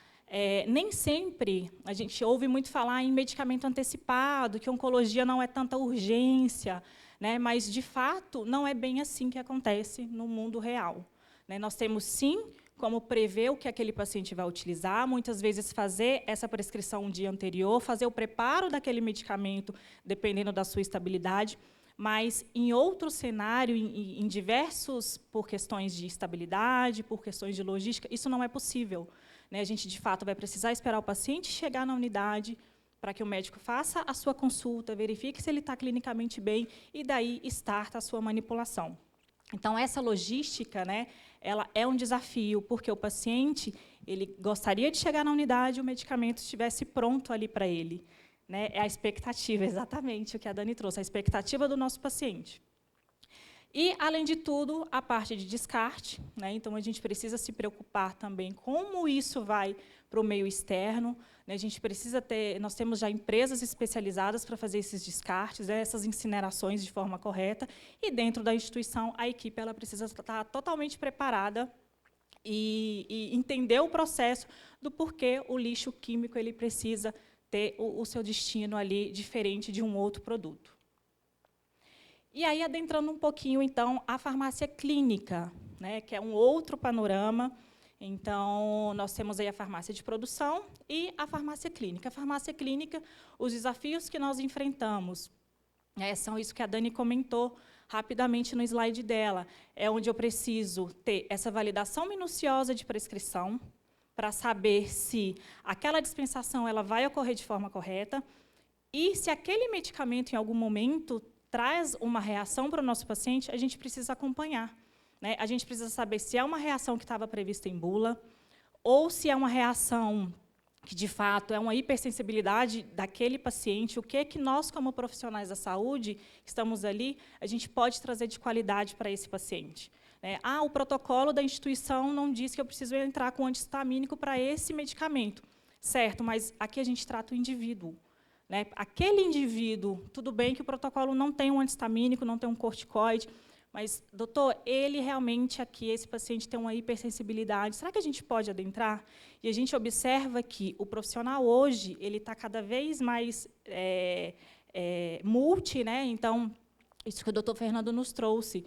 Nem sempre a gente ouve muito falar em medicamento antecipado, que oncologia não é tanta urgência, né? Mas, de fato, não é bem assim que acontece no mundo real, né? Nós temos, sim, como prever o que aquele paciente vai utilizar, muitas vezes fazer essa prescrição um dia anterior, fazer o preparo daquele medicamento, dependendo da sua estabilidade, mas, em outro cenário, em diversos, por questões de estabilidade, por questões de logística, isso não é possível, né? A gente, de fato, vai precisar esperar o paciente chegar na unidade para que o médico faça a sua consulta, verifique se ele está clinicamente bem, e daí starta a sua manipulação. Então, essa logística, né, ela é um desafio, porque o paciente ele gostaria de chegar na unidade e o medicamento estivesse pronto ali para ele, né? É a expectativa, exatamente o que a Dani trouxe, a expectativa do nosso paciente. E, além de tudo, a parte de descarte, né? Então, a gente precisa se preocupar também como isso vai para o meio externo, né? A gente precisa ter, nós temos já empresas especializadas para fazer esses descartes, né? Essas incinerações de forma correta, e, dentro da instituição, a equipe ela precisa estar totalmente preparada e entender o processo do porquê o lixo químico ele precisa ter o seu destino ali diferente de um outro produto. E aí, adentrando um pouquinho, então, a farmácia clínica, né, que é um outro panorama. Então, nós temos aí a farmácia de produção e a farmácia clínica. A farmácia clínica, os desafios que nós enfrentamos, são isso que a Dani comentou rapidamente no slide dela, é onde eu preciso ter essa validação minuciosa de prescrição, para saber se aquela dispensação ela vai ocorrer de forma correta e se aquele medicamento, em algum momento, traz uma reação para o nosso paciente, a gente precisa acompanhar, né? A gente precisa saber se é uma reação que estava prevista em bula ou se é uma reação que, de fato, é uma hipersensibilidade daquele paciente, o que nós, como profissionais da saúde, estamos ali, a gente pode trazer de qualidade para esse paciente. O protocolo da instituição não diz que eu preciso entrar com antihistamínico para esse medicamento. Certo, mas aqui a gente trata o indivíduo, né? Aquele indivíduo, tudo bem que o protocolo não tem um antihistamínico, não tem um corticoide, mas, doutor, ele realmente aqui, esse paciente tem uma hipersensibilidade. Será que a gente pode adentrar? E a gente observa que o profissional hoje ele está cada vez mais multi, né? Então, isso que o doutor Fernando nos trouxe.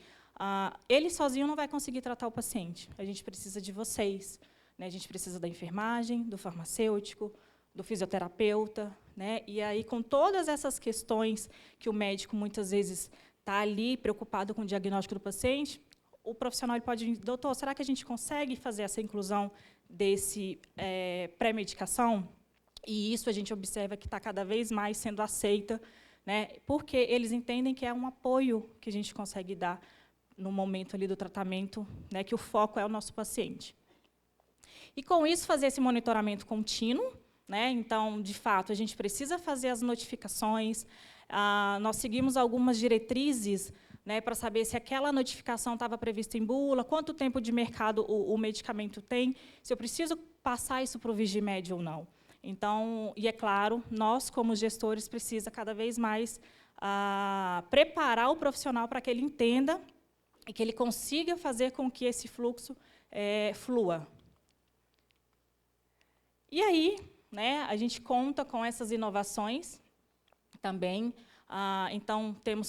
Ele sozinho não vai conseguir tratar o paciente. A gente precisa de vocês, né? A gente precisa da enfermagem, do farmacêutico, do fisioterapeuta, né? E aí, com todas essas questões que o médico muitas vezes está ali preocupado com o diagnóstico do paciente, o profissional ele pode dizer, doutor, será que a gente consegue fazer essa inclusão desse pré-medicação? E isso a gente observa que está cada vez mais sendo aceita, né? Porque eles entendem que é um apoio que a gente consegue dar no momento ali do tratamento, né, que o foco é o nosso paciente. E, com isso, fazer esse monitoramento contínuo, né? Então, de fato, a gente precisa fazer as notificações. Nós seguimos algumas diretrizes, né, para saber se aquela notificação estava prevista em bula, quanto tempo de mercado o medicamento tem, se eu preciso passar isso para o Vigimed ou não. Então, e é claro, nós, como gestores, precisa cada vez mais preparar o profissional para que ele entenda e que ele consiga fazer com que esse fluxo flua, E aí, né, a gente conta com essas inovações também. Então, temos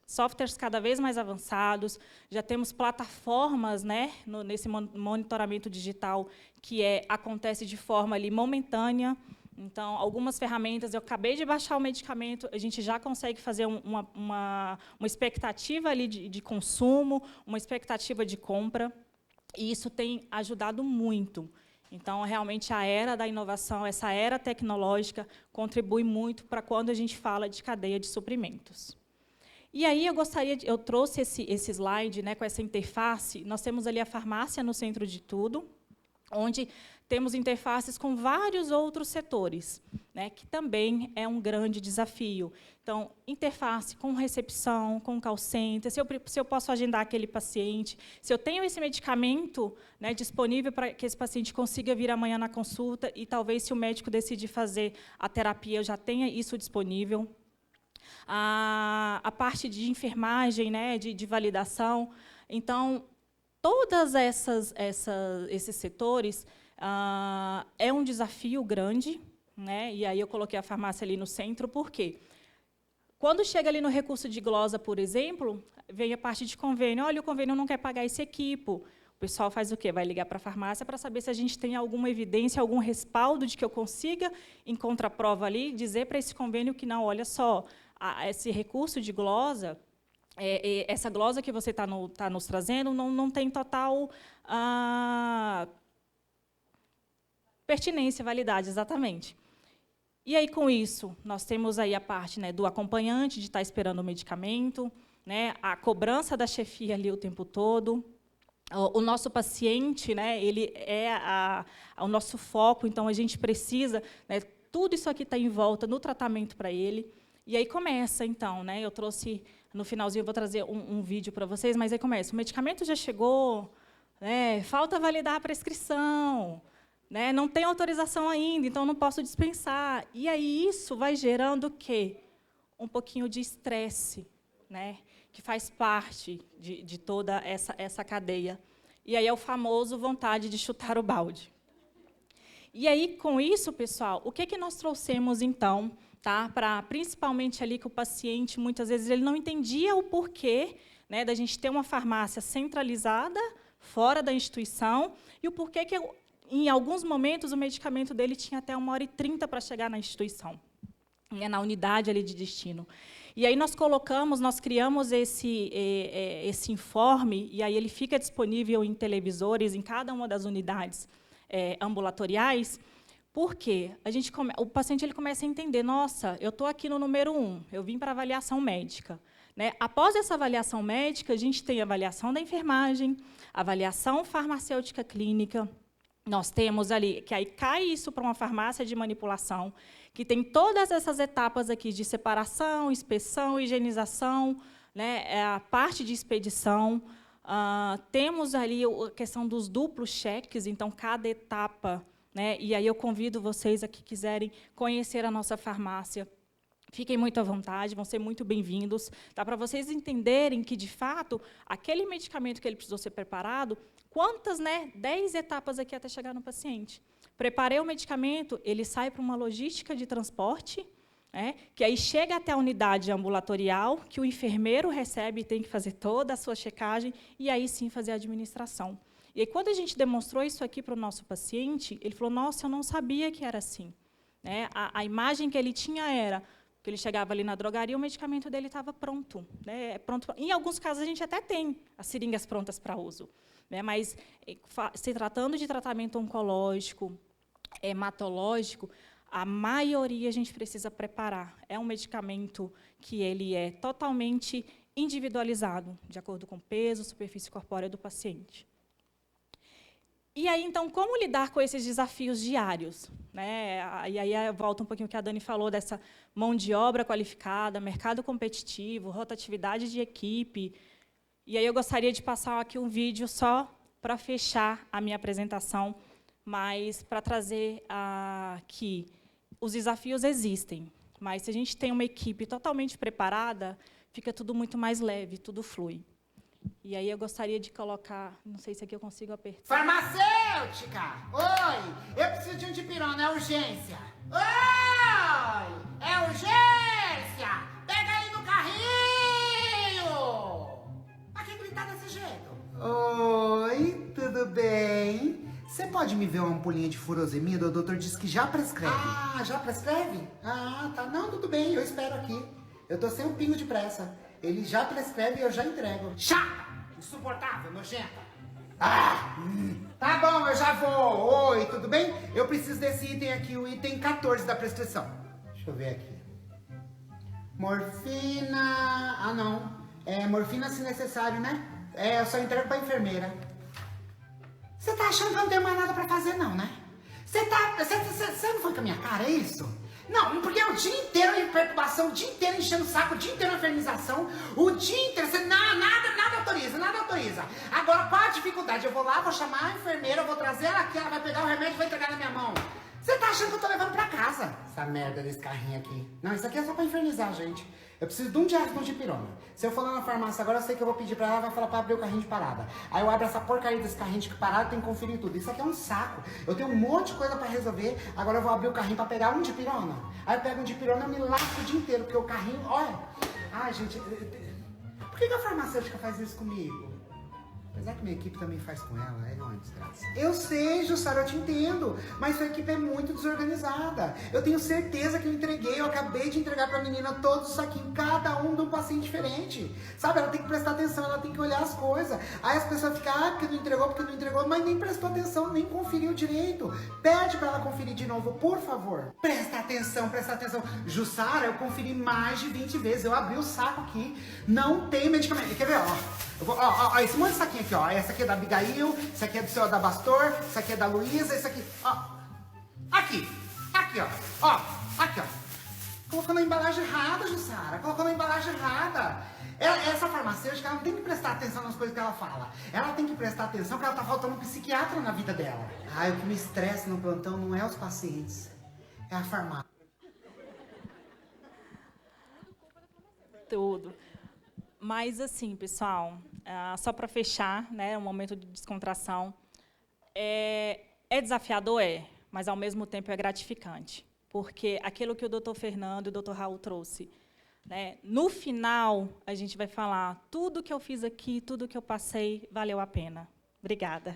softwares cada vez mais avançados, já temos plataformas, né, nesse monitoramento digital que acontece de forma ali momentânea. Então, algumas ferramentas, eu acabei de baixar o medicamento, a gente já consegue fazer uma expectativa ali de consumo, uma expectativa de compra, e isso tem ajudado muito. Então, realmente, a era da inovação, essa era tecnológica, contribui muito para quando a gente fala de cadeia de suprimentos. E aí eu trouxe esse slide, né, com essa interface. Nós temos ali a farmácia no centro de tudo, onde temos interfaces com vários outros setores, né, que também é um grande desafio. Então, interface com recepção, com call center, se eu posso agendar aquele paciente, se eu tenho esse medicamento, né, disponível para que esse paciente consiga vir amanhã na consulta, e talvez, se o médico decidir fazer a terapia, eu já tenha isso disponível. A parte de enfermagem, né, de validação. Então, todos esses setores é um desafio grande, né? E aí eu coloquei a farmácia ali no centro, por quê? Quando chega ali no recurso de glosa, por exemplo, vem a parte de convênio. Olha, o convênio não quer pagar esse equipo. O pessoal faz o quê? Vai ligar para a farmácia para saber se a gente tem alguma evidência, algum respaldo de que eu consiga, em contraprova ali, dizer para esse convênio que não, olha só, esse recurso de glosa, essa glosa que você está nos trazendo não tem total pertinência, validade, exatamente. E aí, com isso, nós temos aí a parte, né, do acompanhante, de estar esperando o medicamento, né, a cobrança da chefia ali o tempo todo. O nosso paciente, né, ele é o nosso foco, então a gente precisa, né, tudo isso aqui está em volta no tratamento para ele. E aí começa, então, né, eu trouxe, no finalzinho, eu vou trazer um vídeo para vocês, mas aí começa, o medicamento já chegou, né, falta validar a prescrição, né, não tem autorização ainda, então não posso dispensar. E aí isso vai gerando o quê? Um pouquinho de estresse, né, que faz parte de toda essa cadeia. E aí é o famoso vontade de chutar o balde. E aí, com isso, pessoal, o que nós trouxemos, então, tá, para principalmente ali que o paciente, muitas vezes, ele não entendia o porquê, né, da gente ter uma farmácia centralizada, fora da instituição, e o porquê que, em alguns momentos, o medicamento dele tinha até 1h30 para chegar na instituição, né, na unidade ali de destino. E aí nós criamos esse informe, e aí ele fica disponível em televisores, em cada uma das unidades ambulatoriais. Por quê? O paciente ele começa a entender, nossa, eu estou aqui no número 1, eu vim para avaliação médica. Né? Após essa avaliação médica, a gente tem a avaliação da enfermagem, avaliação farmacêutica clínica. Nós temos ali, que aí cai isso para uma farmácia de manipulação, que tem todas essas etapas aqui de separação, inspeção, higienização, né, a parte de expedição. Temos ali a questão dos duplos cheques, então, cada etapa, né, e aí eu convido vocês a que quiserem conhecer a nossa farmácia. Fiquem muito à vontade, vão ser muito bem-vindos, tá? Para vocês entenderem que, de fato, aquele medicamento que ele precisou ser preparado, quantas, né, 10 etapas aqui até chegar no paciente. Preparei o medicamento, ele sai para uma logística de transporte, né, que aí chega até a unidade ambulatorial, que o enfermeiro recebe e tem que fazer toda a sua checagem, e aí sim fazer a administração. E aí, quando a gente demonstrou isso aqui para o nosso paciente, ele falou, nossa, eu não sabia que era assim. Né? A imagem que ele tinha era que ele chegava ali na drogaria, o medicamento dele estava pronto. Né? Pronto. Em alguns casos, a gente até tem as seringas prontas para uso. Né? Mas, se tratando de tratamento oncológico, hematológico, a maioria a gente precisa preparar. É um medicamento que ele é totalmente individualizado, de acordo com o peso, superfície corpórea do paciente. E aí, então, como lidar com esses desafios diários? Né? E aí volta um pouquinho o que a Dani falou, dessa mão de obra qualificada, mercado competitivo, rotatividade de equipe. E aí eu gostaria de passar aqui um vídeo só para fechar a minha apresentação, mas para trazer que os desafios existem, mas se a gente tem uma equipe totalmente preparada, fica tudo muito mais leve, tudo flui. E aí eu gostaria de colocar, não sei se aqui eu consigo apertar. Farmacêutica! Oi! Eu preciso de um dipirona, é urgência! Oi! É urgência! Pega aí no carrinho! Pra que gritar desse jeito? Oi, tudo bem? Você pode me ver uma ampolinha de furosemida? O doutor disse que já prescreve. Ah, já prescreve? Ah, tá. Não, tudo bem, eu espero aqui. Eu tô sem um pingo de pressa. Ele já prescreve e eu já entrego. Chata! Insuportável, nojenta. Tá bom, eu já vou. Oi, tudo bem? Eu preciso desse item aqui, o item 14 da prescrição. Deixa eu ver aqui. Morfina... Ah, não. É morfina se necessário, né? É, eu só entrego pra enfermeira. Você tá achando que eu não tenho mais nada pra fazer, não, né? Você não foi com a minha cara, é isso? Não, porque é o dia inteiro em perturbação, o dia inteiro enchendo o saco, o dia inteiro em infernização, o dia inteiro, você nada autoriza. Agora, qual a dificuldade? Eu vou lá, vou chamar a enfermeira, eu vou trazer ela aqui, ela vai pegar o remédio e vai entregar na minha mão. Você tá achando que eu tô levando pra casa? Essa merda desse carrinho aqui. Não, isso aqui é só pra infernizar, gente. Eu preciso de um diário de dipirona. Se eu for lá na farmácia agora, eu sei que eu vou pedir pra ela, vai falar pra abrir o carrinho de parada. Aí eu abro essa porcaria desse carrinho de parada e tenho que conferir tudo. Isso aqui é um saco. Eu tenho um monte de coisa pra resolver, agora eu vou abrir o carrinho pra pegar um dipirona. Aí eu pego um dipirona e eu me lasco o dia inteiro, porque o carrinho, olha... Ai, gente, por que a farmacêutica faz isso comigo? Apesar que minha equipe também faz com ela, é uma desgraça. Eu sei, Jussara, eu te entendo, mas sua equipe é muito desorganizada. Eu tenho certeza que eu acabei de entregar pra menina todos os saquinhos, cada um de um paciente diferente. Sabe, ela tem que prestar atenção, ela tem que olhar as coisas. Aí as pessoas ficam, porque não entregou, mas nem prestou atenção, nem conferiu direito. Pede pra ela conferir de novo, por favor. Presta atenção. Jussara, eu conferi mais de 20 vezes, eu abri o saco aqui, não tem medicamento. Quer ver, ó, esse monte de saquinho aqui, ó. Essa aqui é da Abigail, esse aqui é do seu Adabastor, esse aqui é da Luísa, esse aqui, ó. Aqui, ó. Aqui, ó. Colocou na embalagem errada, Jussara. Colocou na embalagem errada. Essa farmacêutica, ela não tem que prestar atenção nas coisas que ela fala. Ela tem que prestar atenção que ela tá faltando um psiquiatra na vida dela. Ai, o que me estressa no plantão não é os pacientes, é a farmácia. Tudo. Mas, assim, pessoal, só para fechar, né, um momento de descontração, é desafiador, mas, ao mesmo tempo, é gratificante. Porque aquilo que o doutor Fernando e o doutor Raul trouxe, né, no final, a gente vai falar, tudo que eu fiz aqui, tudo que eu passei, valeu a pena. Obrigada.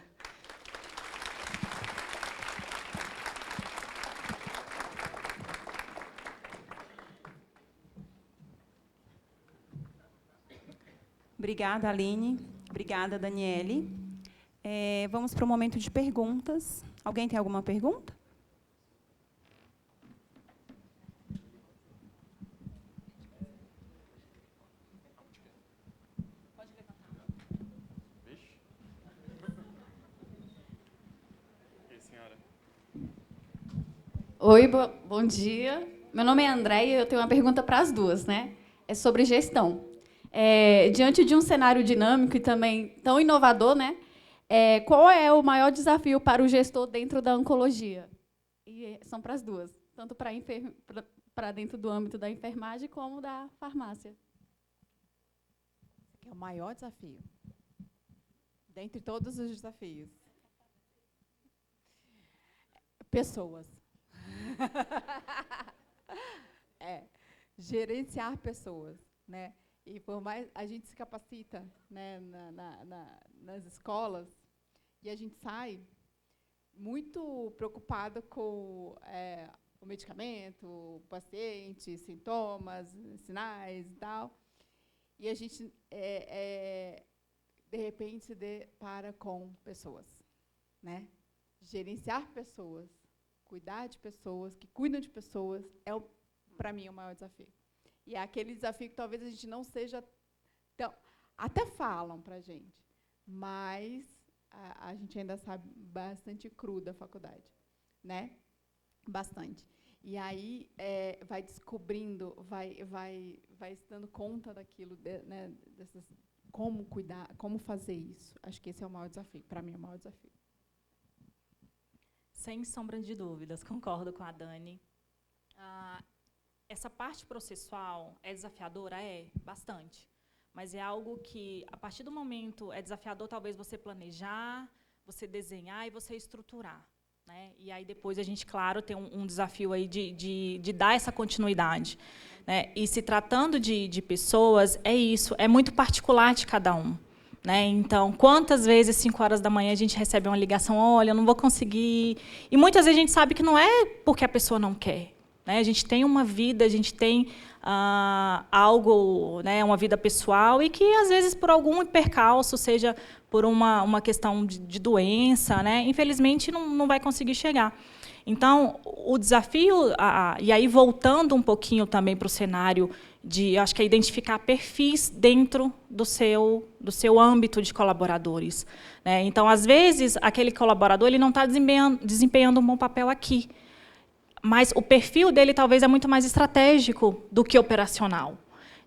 Obrigada, Aline. Obrigada, Daniele. Vamos para o momento de perguntas. Alguém tem alguma pergunta? Pode levantar. Oi, senhora. Oi, bom dia. Meu nome é Andréia e eu tenho uma pergunta para as duas, né? É sobre gestão. Diante de um cenário dinâmico e também tão inovador, né? Qual é o maior desafio para o gestor dentro da oncologia? E são para as duas, tanto para dentro do âmbito da enfermagem como da farmácia. É o maior desafio, dentre todos os desafios. Pessoas. Gerenciar pessoas, né? E por mais a gente se capacita, né, nas escolas, e a gente sai muito preocupado com o medicamento, o paciente, sintomas, sinais e tal. E a gente, de repente, se depara com pessoas, né? Gerenciar pessoas, cuidar de pessoas, que cuidam de pessoas, para mim, o maior desafio. E é aquele desafio que talvez a gente não seja tão... Até falam para a gente, mas a gente ainda sabe bastante cru da faculdade, né? Bastante. E aí vai descobrindo, vai se dando conta daquilo, né? Como cuidar, como fazer isso. Acho que esse é o maior desafio, para mim é o maior desafio. Sem sombra de dúvidas, concordo com a Dani. Essa parte processual é desafiadora? Bastante. mas é algo que, a partir do momento, é desafiador talvez você planejar, você desenhar e você estruturar, né? E aí depois a gente, claro, tem um desafio aí de dar essa continuidade, né? E se tratando de pessoas, é isso, é muito particular de cada um, né? Então, quantas vezes, 5 horas da manhã, a gente recebe uma ligação, olha, eu não vou conseguir. E muitas vezes a gente sabe que não é porque a pessoa não quer, né? A gente tem uma vida, a gente tem algo, né, uma vida pessoal, e que, às vezes, por algum percalço, seja por uma questão de doença, né, infelizmente, não vai conseguir chegar. Então, o desafio, e aí voltando um pouquinho também para o cenário acho que é identificar perfis dentro do seu âmbito de colaboradores, né? Então, às vezes, aquele colaborador ele não está desempenhando um bom papel aqui, mas o perfil dele talvez é muito mais estratégico do que operacional.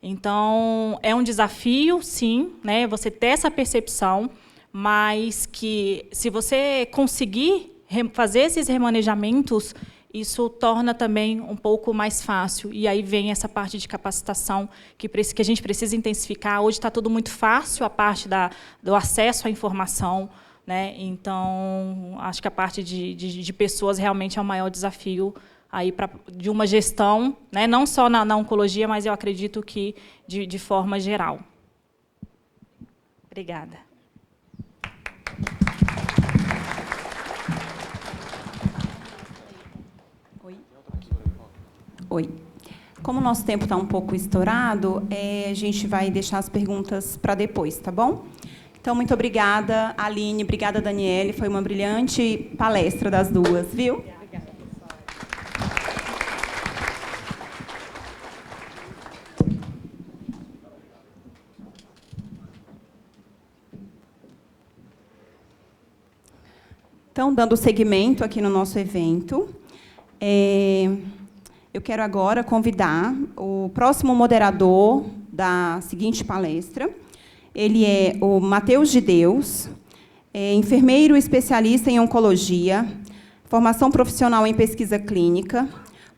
Então, é um desafio, sim, né, você ter essa percepção, mas que, se você conseguir fazer esses remanejamentos, isso torna também um pouco mais fácil. E aí vem essa parte de capacitação que a gente precisa intensificar. Hoje está tudo muito fácil, a parte do acesso à informação, né? Então, acho que a parte de pessoas realmente é o maior desafio aí de uma gestão, né? Não só na oncologia, mas eu acredito que de forma geral. Obrigada. Oi. Como o nosso tempo está um pouco estourado, a gente vai deixar as perguntas para depois, tá bom? Então, muito obrigada, Aline, obrigada, Daniele. Foi uma brilhante palestra das duas, viu? Obrigada, pessoal. Então, dando seguimento aqui no nosso evento, eu quero agora convidar o próximo moderador da seguinte palestra. Ele é o Matheus de Deus, enfermeiro especialista em oncologia, formação profissional em pesquisa clínica,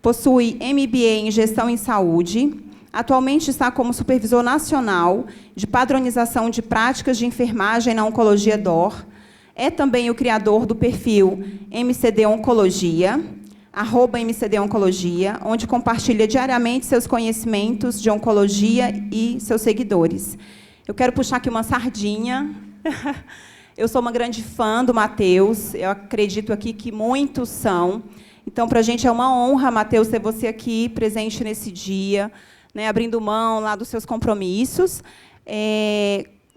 possui MBA em gestão em saúde, atualmente está como supervisor nacional de padronização de práticas de enfermagem na oncologia DOR, é também o criador do perfil MCD Oncologia, @MCD Oncologia, onde compartilha diariamente seus conhecimentos de oncologia e seus seguidores. Eu quero puxar aqui uma sardinha. Eu sou uma grande fã do Matheus, eu acredito aqui que muitos são. Então, para a gente é uma honra, Matheus, ter você aqui presente nesse dia, né, abrindo mão lá dos seus compromissos.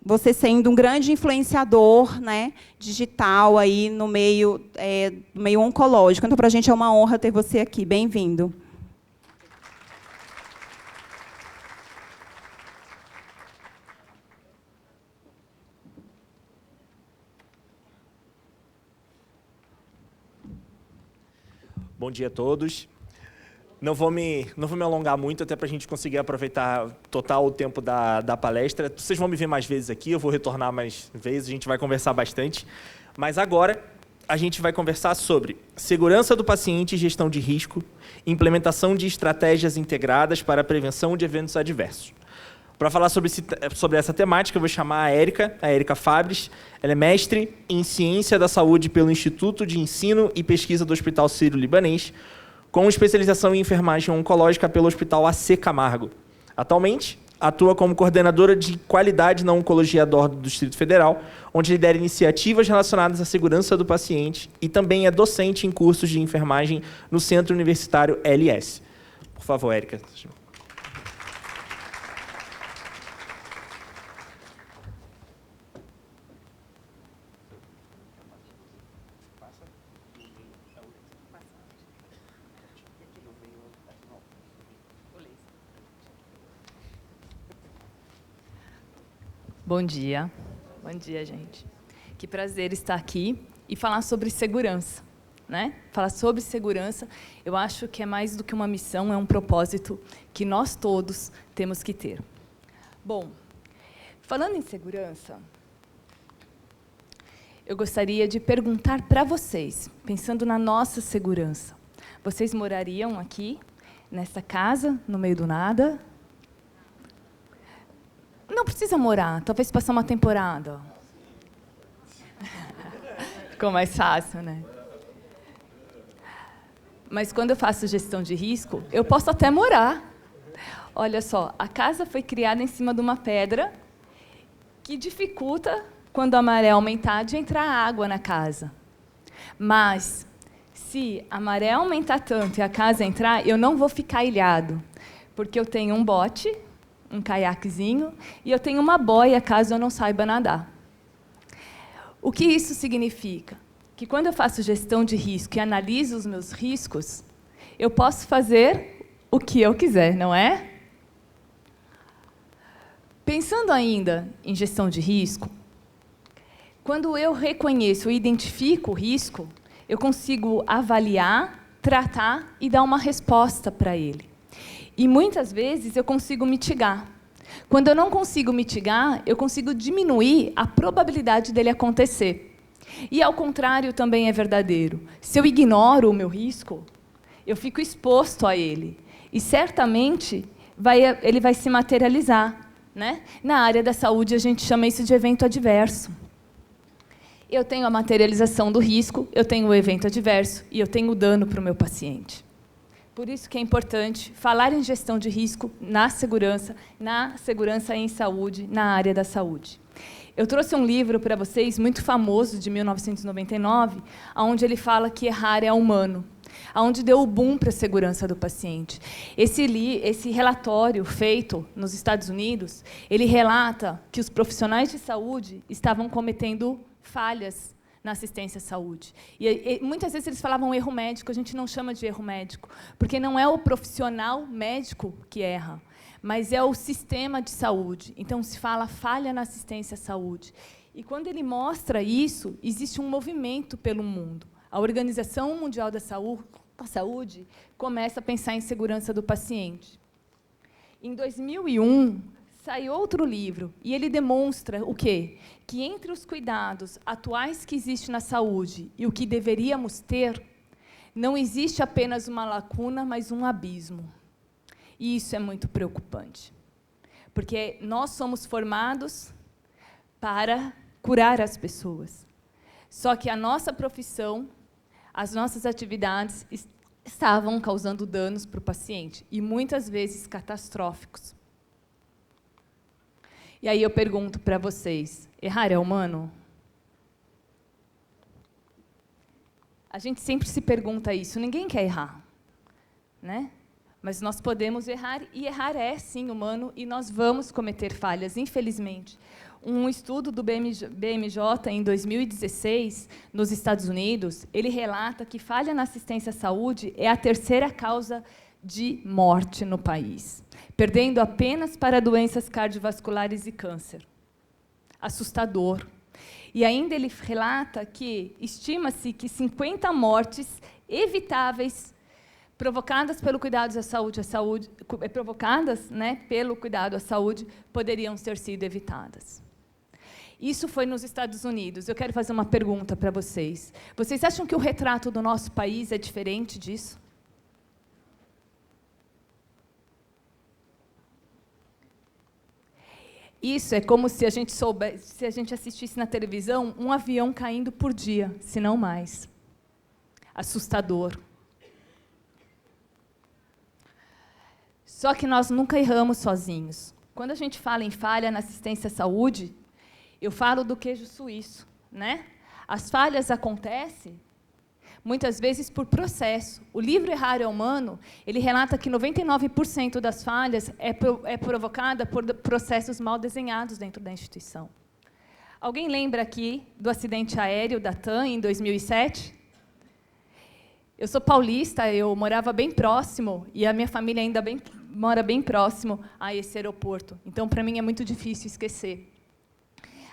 Você sendo um grande influenciador, né, digital aí no meio oncológico. Então, para a gente é uma honra ter você aqui. Bem-vindo. Bom dia a todos. Não vou me alongar muito, até para a gente conseguir aproveitar total o tempo da palestra. Vocês vão me ver mais vezes aqui, eu vou retornar mais vezes, a gente vai conversar bastante. Mas agora a gente vai conversar sobre segurança do paciente e gestão de risco, implementação de estratégias integradas para a prevenção de eventos adversos. Para falar sobre essa temática, eu vou chamar a Érica Fabres. Ela é mestre em Ciência da Saúde pelo Instituto de Ensino e Pesquisa do Hospital Sírio-Libanês, com especialização em enfermagem oncológica pelo Hospital AC Camargo. Atualmente, atua como coordenadora de qualidade na Oncologia DOR do Distrito Federal, onde lidera iniciativas relacionadas à segurança do paciente e também é docente em cursos de enfermagem no Centro Universitário LS. Por favor, Érica. Bom dia, gente. Que prazer estar aqui e falar sobre segurança, né? Falar sobre segurança, eu acho que é mais do que uma missão, é um propósito que nós todos temos que ter. Bom, falando em segurança, eu gostaria de perguntar para vocês, pensando na nossa segurança, vocês morariam aqui, nessa casa, no meio do nada? Não precisa morar, talvez passar uma temporada. Ficou mais fácil, né? Mas quando eu faço gestão de risco, eu posso até morar. Olha só, a casa foi criada em cima de uma pedra que dificulta, quando a maré aumentar, de entrar água na casa. Mas, se a maré aumentar tanto e a casa entrar, eu não vou ficar ilhado, porque eu tenho um bote, um caiaquezinho, e eu tenho uma boia, caso eu não saiba nadar. O que isso significa? Que quando eu faço gestão de risco e analiso os meus riscos, eu posso fazer o que eu quiser, não é? Pensando ainda em gestão de risco, quando eu reconheço e identifico o risco, eu consigo avaliar, tratar e dar uma resposta para ele. E, muitas vezes, eu consigo mitigar. Quando eu não consigo mitigar, eu consigo diminuir a probabilidade dele acontecer. E, ao contrário, também é verdadeiro. Se eu ignoro o meu risco, eu fico exposto a ele. E, certamente, ele vai se materializar, né? Na área da saúde, a gente chama isso de evento adverso. Eu tenho a materialização do risco, eu tenho o evento adverso e eu tenho o dano para o meu paciente. Por isso que é importante falar em gestão de risco na segurança em saúde, na área da saúde. Eu trouxe um livro para vocês, muito famoso, de 1999, onde ele fala que errar é humano, onde deu o boom para a segurança do paciente. Esse relatório feito nos Estados Unidos, ele relata que os profissionais de saúde estavam cometendo falhas na assistência à saúde. E muitas vezes eles falavam erro médico, a gente não chama de erro médico, porque não é o profissional médico que erra, mas é o sistema de saúde. Então, se fala falha na assistência à saúde. E, quando ele mostra isso, existe um movimento pelo mundo. A Organização Mundial da Saúde começa a pensar em segurança do paciente. Em 2001, sai outro livro, e ele demonstra o quê? Que entre os cuidados atuais que existem na saúde e o que deveríamos ter, não existe apenas uma lacuna, mas um abismo. E isso é muito preocupante, porque nós somos formados para curar as pessoas. Só que a nossa profissão, as nossas atividades estavam causando danos para o paciente, e muitas vezes catastróficos. E aí eu pergunto para vocês, errar é humano? A gente sempre se pergunta isso, ninguém quer errar, né? Mas nós podemos errar, e errar é, sim, humano, e nós vamos cometer falhas, infelizmente. Um estudo do BMJ, em 2016, nos Estados Unidos, ele relata que falha na assistência à saúde é a terceira causa de morte no país, perdendo apenas para doenças cardiovasculares e câncer. Assustador. E ainda ele relata que estima-se que 50 mortes evitáveis provocadas pelo cuidado à saúde, provocadas, né, pelo cuidado à saúde, poderiam ter sido evitadas. Isso foi nos Estados Unidos. Eu quero fazer uma pergunta para vocês. Vocês acham que o retrato do nosso país é diferente disso? Isso é como se a gente soubesse, se a gente assistisse na televisão um avião caindo por dia, se não mais. Assustador. Só que nós nunca erramos sozinhos. Quando a gente fala em falha na assistência à saúde, eu falo do queijo suíço, né? As falhas acontecem muitas vezes por processo. O livro Errar é Humano, ele relata que 99% das falhas é provocada por processos mal desenhados dentro da instituição. Alguém lembra aqui do acidente aéreo da TAM em 2007? Eu sou paulista, eu morava bem próximo, e a minha família ainda mora bem próximo a esse aeroporto. Então, para mim, é muito difícil esquecer.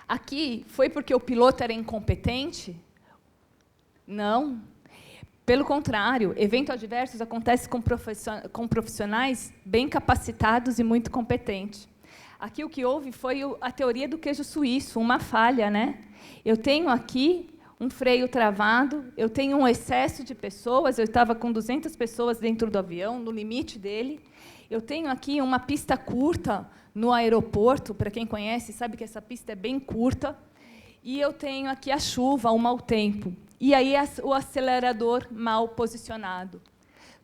Aqui, foi porque o piloto era incompetente? Não. Pelo contrário, eventos adversos acontecem com profissionais bem capacitados e muito competentes. Aqui o que houve foi a teoria do queijo suíço, uma falha, né? Eu tenho aqui um freio travado, eu tenho um excesso de pessoas, eu estava com 200 pessoas dentro do avião, no limite dele, Eu tenho aqui uma pista curta no aeroporto, para quem conhece, sabe que essa pista é bem curta, e eu tenho aqui a chuva, o mau tempo, e aí o acelerador mal posicionado.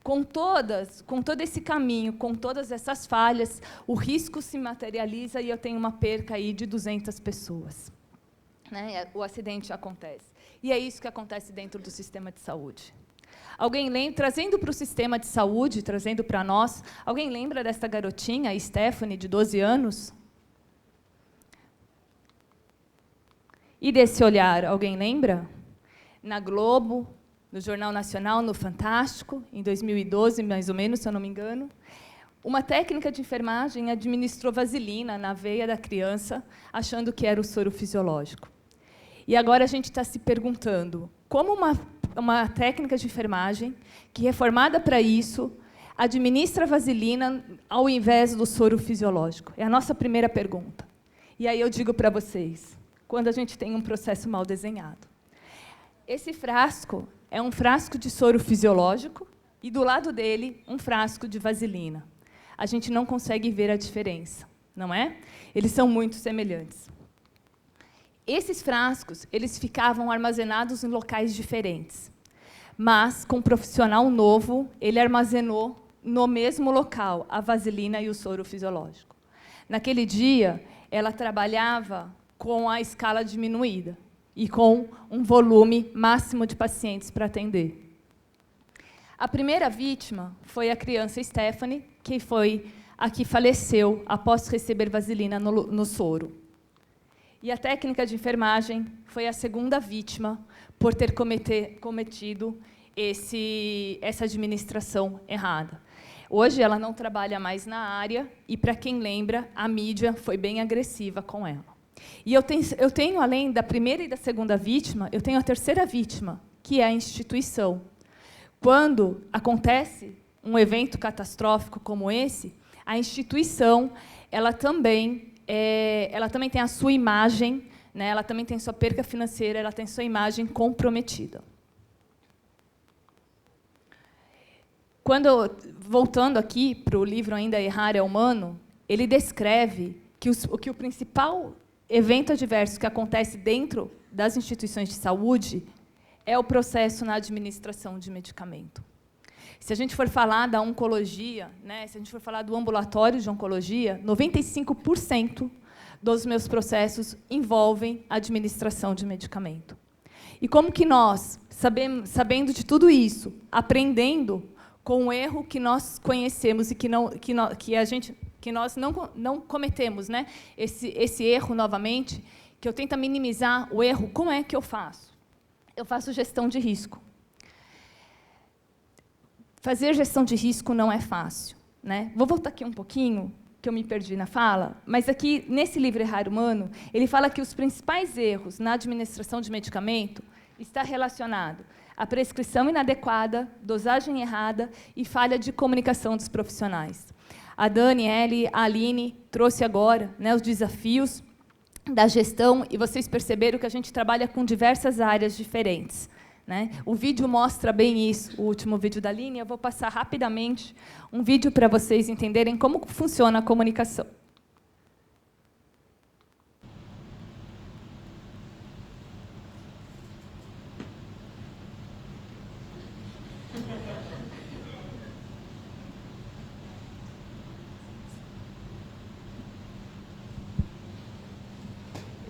Com todo esse caminho, com todas essas falhas, o risco se materializa e eu tenho uma perca aí de 200 pessoas. Né? O acidente acontece. E é isso que acontece dentro do sistema de saúde. Alguém lembra, trazendo para o sistema de saúde, trazendo para nós, alguém lembra dessa garotinha, Stephanie, de 12 anos? E desse olhar, alguém lembra? Na Globo, no Jornal Nacional, no Fantástico, em 2012, mais ou menos, se eu não me engano, uma técnica de enfermagem administrou vaselina na veia da criança, achando que era o soro fisiológico. E agora a gente está se perguntando como uma técnica de enfermagem, que é formada para isso, administra vaselina ao invés do soro fisiológico? É a nossa primeira pergunta. E aí eu digo para vocês, quando a gente tem um processo mal desenhado. Esse frasco é um frasco de soro fisiológico e, do lado dele, um frasco de vaselina. A gente não consegue ver a diferença, não é? Eles são muito semelhantes. Esses frascos, eles ficavam armazenados em locais diferentes. Mas, com um profissional novo, ele armazenou no mesmo local a vaselina e o soro fisiológico. Naquele dia, ela trabalhava com a escala diminuída e com um volume máximo de pacientes para atender. A primeira vítima foi a criança Stephanie, que foi a que faleceu após receber vaselina no soro. E a técnica de enfermagem foi a segunda vítima por ter cometido essa administração errada. Hoje, ela não trabalha mais na área e, para quem lembra, a mídia foi bem agressiva com ela. E eu tenho, além da primeira e da segunda vítima, eu tenho a terceira vítima, que é a instituição. Quando acontece um evento catastrófico como esse, a instituição ela também tem a sua imagem, né, ela também tem sua perca financeira, ela tem sua imagem comprometida. Voltando aqui para o livro Ainda Errar é Humano, ele descreve que o principal evento adverso que acontece dentro das instituições de saúde é o processo na administração de medicamento. Se a gente for falar da oncologia, né, se a gente for falar do ambulatório de oncologia, 95% dos meus processos envolvem a administração de medicamento. E como que nós, sabendo de tudo isso, aprendendo com o erro que nós conhecemos e que nós não cometemos, né, esse erro novamente, que eu tento minimizar o erro, como é que eu faço? Eu faço gestão de risco. Fazer gestão de risco não é fácil, né? Vou voltar aqui um pouquinho, que eu me perdi na fala, mas aqui, nesse livro Errar Humano, ele fala que os principais erros na administração de medicamento está relacionado à prescrição inadequada, dosagem errada e falha de comunicação dos profissionais. A Daniele, a Aline trouxe agora, né, os desafios da gestão, e vocês perceberam que a gente trabalha com diversas áreas diferentes. Né? O vídeo mostra bem isso, o último vídeo da Aline. Eu vou passar rapidamente um vídeo para vocês entenderem como funciona a comunicação.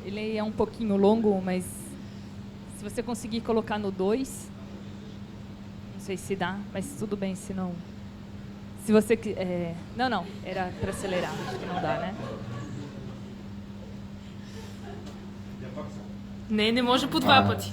Ele é um pouquinho longo, mas se você conseguir colocar no 2, não sei se dá, mas tudo bem, se não... Se você... não, era para acelerar, acho que não dá, né? Не може по два пъти.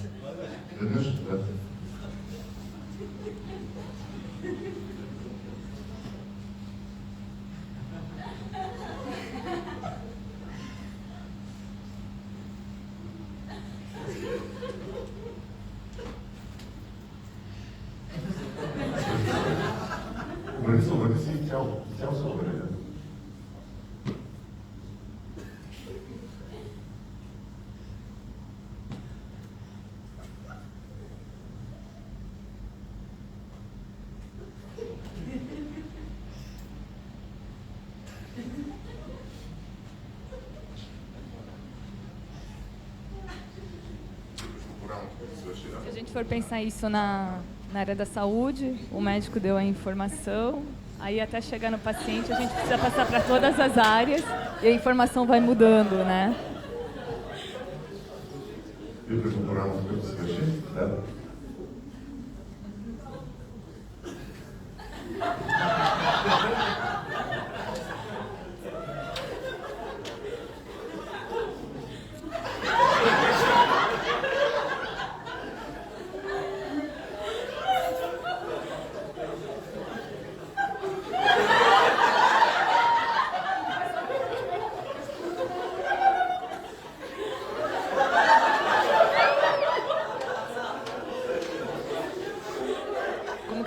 a gente for pensar isso na área da saúde, o médico deu a informação, aí até chegar no paciente a gente precisa passar para todas as áreas e a informação vai mudando, né?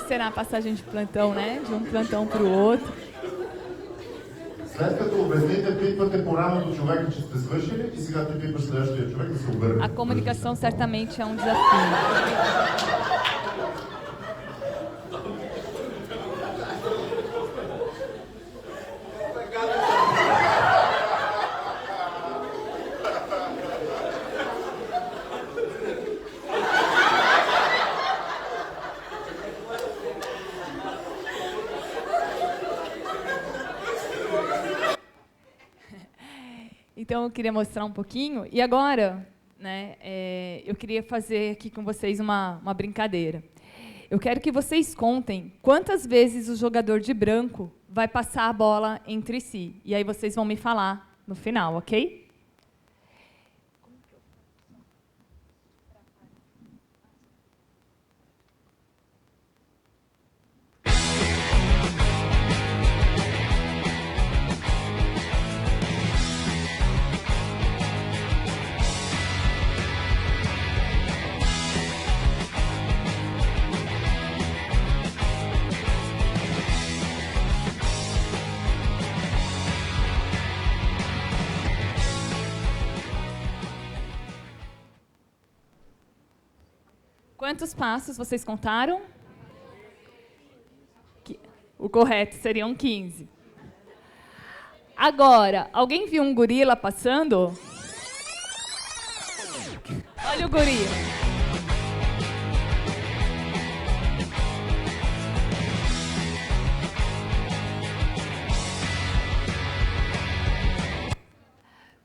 Será a passagem de plantão, né? De um plantão para o outro. След като обясните, питвате по-рано до човека, че сте свършили и сега ти питаш следващия човек да се обърне. A comunicação certamente é um desafio. Então, eu queria mostrar um pouquinho. E agora, né, eu queria fazer aqui com vocês uma brincadeira. Eu quero que vocês contem quantas vezes o jogador de branco vai passar a bola entre si. E aí vocês vão me falar no final, ok? Quantos passos vocês contaram? O correto seriam 15. Agora, alguém viu um gorila passando? Olha o gorila.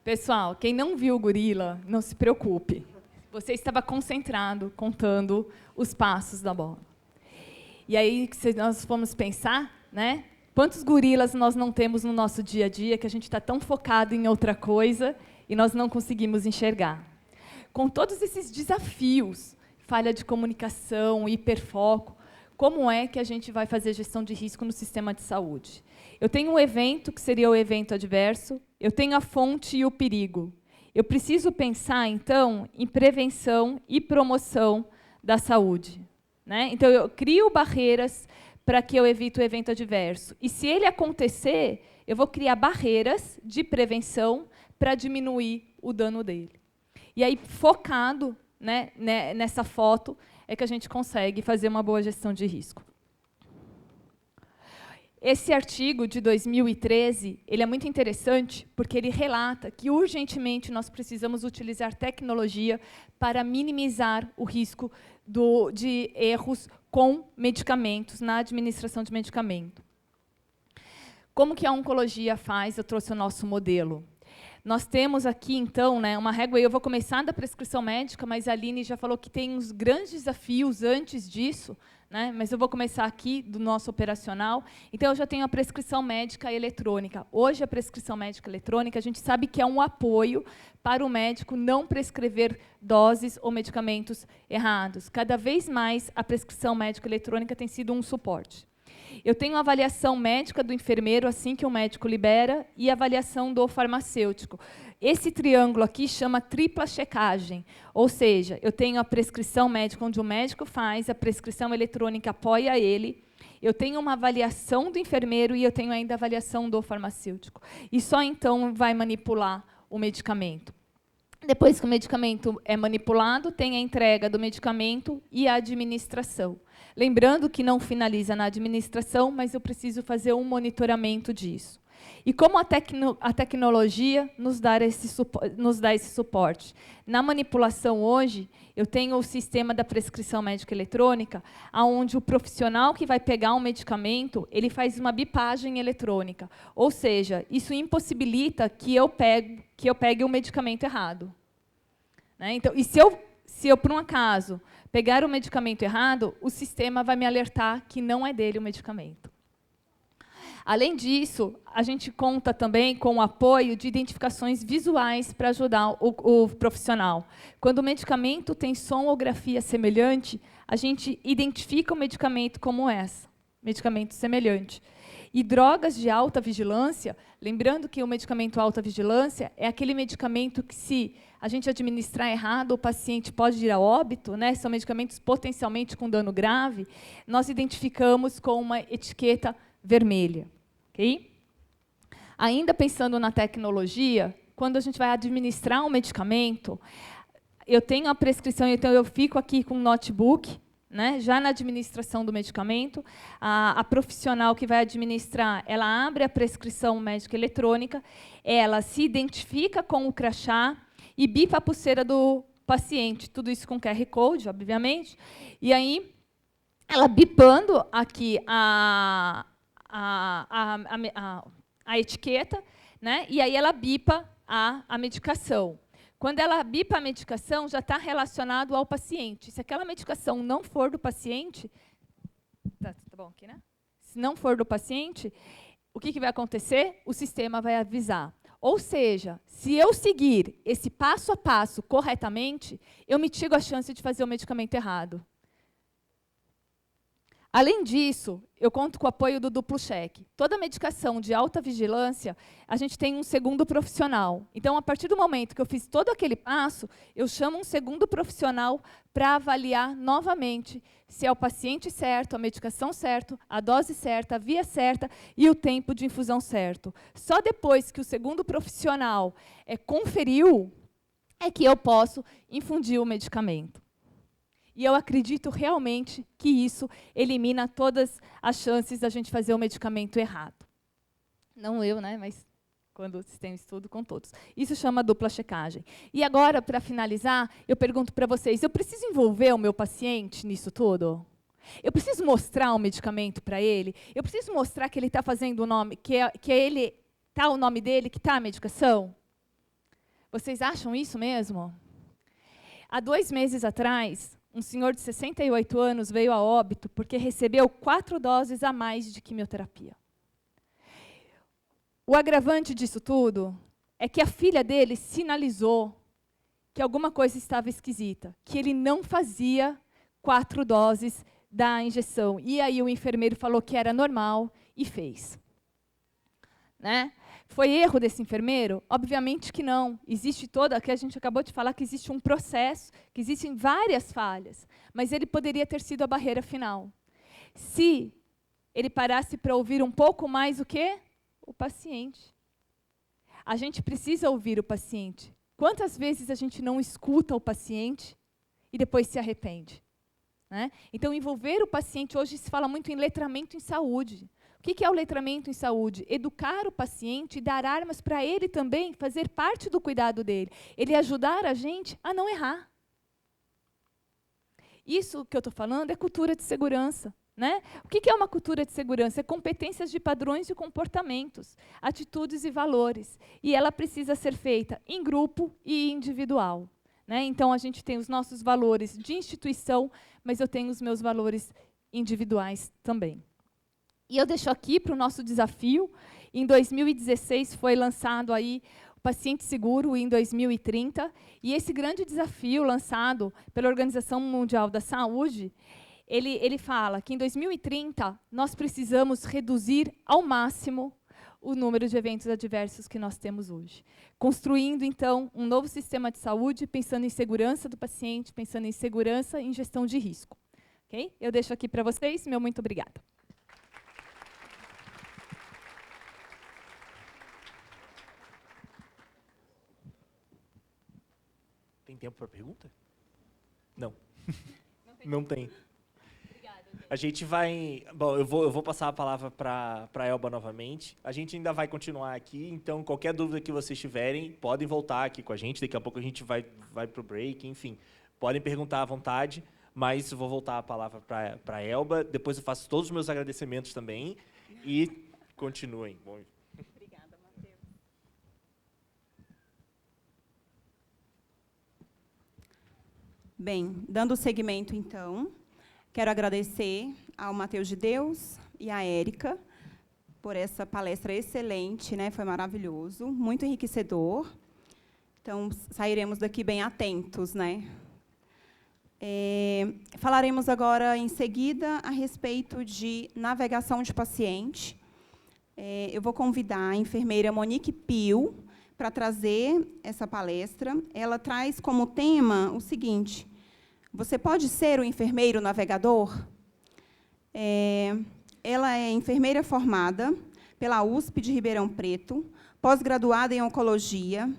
Pessoal, quem não viu o gorila, não se preocupe. Você estava concentrado, contando os passos da bola. E aí, se nós formos pensar, né, quantos gorilas nós não temos no nosso dia a dia, que a gente está tão focado em outra coisa e nós não conseguimos enxergar. Com todos esses desafios, falha de comunicação, hiperfoco, como é que a gente vai fazer gestão de risco no sistema de saúde? Eu tenho um evento, que seria o evento adverso, eu tenho a fonte e o perigo. Eu preciso pensar, então, em prevenção e promoção da saúde, né? Então, eu crio barreiras para que eu evite o evento adverso. E, se ele acontecer, eu vou criar barreiras de prevenção para diminuir o dano dele. E aí, focado, né, nessa foto, é que a gente consegue fazer uma boa gestão de risco. Esse artigo de 2013, ele é muito interessante porque ele relata que urgentemente nós precisamos utilizar tecnologia para minimizar o risco de erros com medicamentos, na administração de medicamento. Como que a oncologia faz? Eu trouxe o nosso modelo. Nós temos aqui, então, né, uma régua, e eu vou começar da prescrição médica, mas a Aline já falou que tem uns grandes desafios antes disso, né, mas eu vou começar aqui do nosso operacional. Então, eu já tenho a prescrição médica eletrônica. Hoje, a prescrição médica eletrônica, a gente sabe que é um apoio para o médico não prescrever doses ou medicamentos errados. Cada vez mais, a prescrição médica eletrônica tem sido um suporte. Eu tenho a avaliação médica do enfermeiro assim que o médico libera e a avaliação do farmacêutico. Esse triângulo aqui chama tripla checagem, ou seja, eu tenho a prescrição médica onde o médico faz, a prescrição eletrônica apoia ele, eu tenho uma avaliação do enfermeiro e eu tenho ainda a avaliação do farmacêutico. E só então vai manipular o medicamento. Depois que o medicamento é manipulado, tem a entrega do medicamento e a administração. Lembrando que não finaliza na administração, mas eu preciso fazer um monitoramento disso. E como a tecnologia nos dá esse suporte? Na manipulação hoje, eu tenho o sistema da prescrição médica eletrônica, onde o profissional que vai pegar um medicamento, ele faz uma bipagem eletrônica. Ou seja, isso impossibilita que eu pegue o medicamento errado. Né? Então, e se eu, por um acaso, pegar o medicamento errado, o sistema vai me alertar que não é dele o medicamento. Além disso, a gente conta também com o apoio de identificações visuais para ajudar o profissional. Quando o medicamento tem som ou grafia semelhante, a gente identifica o medicamento como medicamento semelhante. E drogas de alta vigilância, lembrando que o medicamento alta vigilância é aquele medicamento que, se a gente administrar errado, o paciente pode ir a óbito, né? São medicamentos potencialmente com dano grave, nós identificamos com uma etiqueta vermelha. Okay? Ainda pensando na tecnologia, quando a gente vai administrar um medicamento, eu tenho a prescrição, então eu fico aqui com um notebook, né, já na administração do medicamento, a profissional que vai administrar, ela abre a prescrição médica eletrônica, ela se identifica com o crachá e bipa a pulseira do paciente, tudo isso com QR Code, obviamente, e aí, ela bipando aqui a etiqueta, né? E aí ela bipa a medicação. Quando ela bipa a medicação, já está relacionado ao paciente. Se aquela medicação não for do paciente, tá bom aqui, né? Se não for do paciente, o que vai acontecer? O sistema vai avisar. Ou seja, se eu seguir esse passo a passo corretamente, eu mitigo a chance de fazer o medicamento errado. Além disso, eu conto com o apoio do duplo cheque. Toda medicação de alta vigilância, a gente tem um segundo profissional. Então, a partir do momento que eu fiz todo aquele passo, eu chamo um segundo profissional para avaliar novamente se é o paciente certo, a medicação certa, a dose certa, a via certa e o tempo de infusão certo. Só depois que o segundo profissional conferiu, é que eu posso infundir o medicamento. E eu acredito realmente que isso elimina todas as chances da gente fazer o medicamento errado. Não eu, né, mas quando se tem um estudo com todos. Isso chama dupla checagem. E agora, para finalizar, eu pergunto para vocês, eu preciso envolver o meu paciente nisso tudo? Eu preciso mostrar o medicamento para ele? Eu preciso mostrar que ele está fazendo o nome, que ele está o nome dele, que está a medicação? Vocês acham isso mesmo? Há 2 meses atrás, um senhor de 68 anos veio a óbito porque recebeu 4 doses a mais de quimioterapia. O agravante disso tudo é que a filha dele sinalizou que alguma coisa estava esquisita, que ele não fazia 4 doses da injeção. E aí o enfermeiro falou que era normal e fez. Né? Foi erro desse enfermeiro? Obviamente que não. Existe que a gente acabou de falar que existe um processo, que existem várias falhas, mas ele poderia ter sido a barreira final. Se ele parasse para ouvir um pouco mais o quê? O paciente. A gente precisa ouvir o paciente. Quantas vezes a gente não escuta o paciente e depois se arrepende? Né? Então, envolver o paciente, hoje se fala muito em letramento em saúde. O que é o letramento em saúde? Educar o paciente e dar armas para ele também fazer parte do cuidado dele. Ele ajudar a gente a não errar. Isso que eu estou falando é cultura de segurança. Né? O que é uma cultura de segurança? É competências de padrões de comportamentos, atitudes e valores. E ela precisa ser feita em grupo e individual. Né? Então, a gente tem os nossos valores de instituição, mas eu tenho os meus valores individuais também. E eu deixo aqui para o nosso desafio. Em 2016 foi lançado aí o Paciente Seguro em 2030. E esse grande desafio lançado pela Organização Mundial da Saúde, ele fala que em 2030 nós precisamos reduzir ao máximo o número de eventos adversos que nós temos hoje. Construindo, então, um novo sistema de saúde, pensando em segurança do paciente, pensando em segurança e em gestão de risco. Okay? Eu deixo aqui para vocês. Meu muito obrigada. Tem tempo para pergunta? Não. Não tem. A gente vai... Bom, eu vou passar a palavra para a Elba novamente. A gente ainda vai continuar aqui, então qualquer dúvida que vocês tiverem, podem voltar aqui com a gente. Daqui a pouco a gente vai para o break, enfim. Podem perguntar à vontade, mas eu vou voltar a palavra para a Elba. Depois eu faço todos os meus agradecimentos também e continuem. Bom. Obrigada, Matheus. Bem, dando seguimento, então... Quero agradecer ao Matheus de Deus e à Érica por essa palestra excelente, né? Foi maravilhoso, muito enriquecedor. Então, sairemos daqui bem atentos, né? Falaremos agora, em seguida, a respeito de navegação de paciente. Eu vou convidar a enfermeira Monique Pio para trazer essa palestra. Ela traz como tema o seguinte... Você pode ser um enfermeiro navegador? Ela é enfermeira formada pela USP de Ribeirão Preto, pós-graduada em oncologia,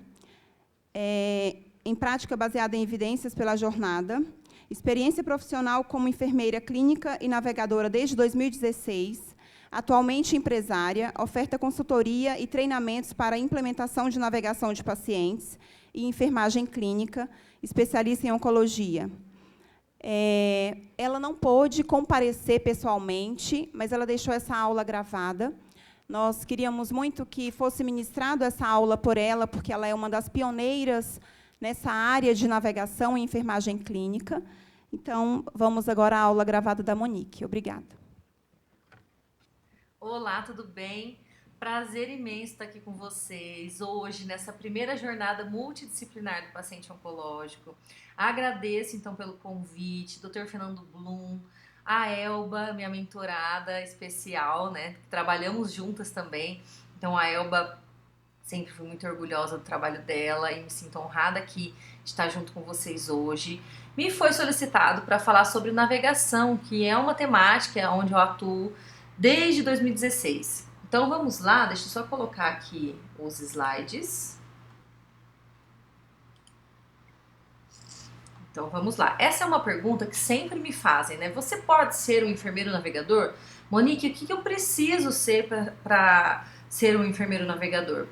em prática baseada em evidências pela jornada, experiência profissional como enfermeira clínica e navegadora desde 2016, atualmente empresária, oferta consultoria e treinamentos para a implementação de navegação de pacientes e enfermagem clínica, especialista em oncologia. Ela não pôde comparecer pessoalmente, mas ela deixou essa aula gravada. Nós queríamos muito que fosse ministrado essa aula por ela, porque ela é uma das pioneiras nessa área de navegação e enfermagem clínica. Então, vamos agora à aula gravada da Monique. Obrigada. Olá, tudo bem? Prazer imenso estar aqui com vocês hoje, nessa primeira jornada multidisciplinar do paciente oncológico. Agradeço, então, pelo convite, Dr. Fernando Blum, a Elba, minha mentorada especial, né? Trabalhamos juntas também. Então, a Elba, sempre fui muito orgulhosa do trabalho dela e me sinto honrada aqui de estar junto com vocês hoje. Me foi solicitado para falar sobre navegação, que é uma temática onde eu atuo desde 2016. Então, vamos lá, deixa eu só colocar aqui os slides. Então, vamos lá. Essa é uma pergunta que sempre me fazem, né? Você pode ser um enfermeiro navegador? Monique, o que eu preciso ser para ser um enfermeiro navegador?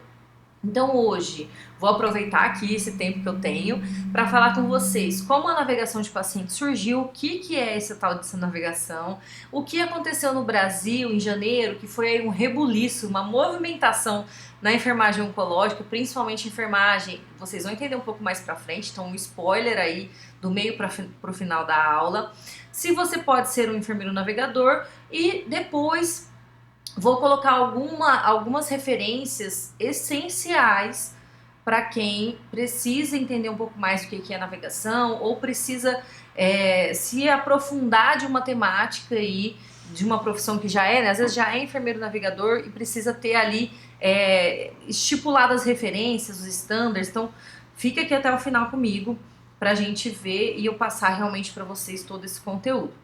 Então, hoje, vou aproveitar aqui esse tempo que eu tenho para falar com vocês como a navegação de pacientes surgiu, o que é essa tal dessa navegação, o que aconteceu no Brasil em janeiro, que foi aí um rebuliço, uma movimentação na enfermagem oncológica, principalmente enfermagem, vocês vão entender um pouco mais para frente, então um spoiler aí do meio para o final da aula. Se você pode ser um enfermeiro navegador e depois... Vou colocar algumas referências essenciais para quem precisa entender um pouco mais do que é navegação ou precisa se aprofundar de uma temática aí, de uma profissão que já é, né? Às vezes já é enfermeiro navegador e precisa ter ali estipuladas referências, os standards. Então, fica aqui até o final comigo para a gente ver e eu passar realmente para vocês todo esse conteúdo.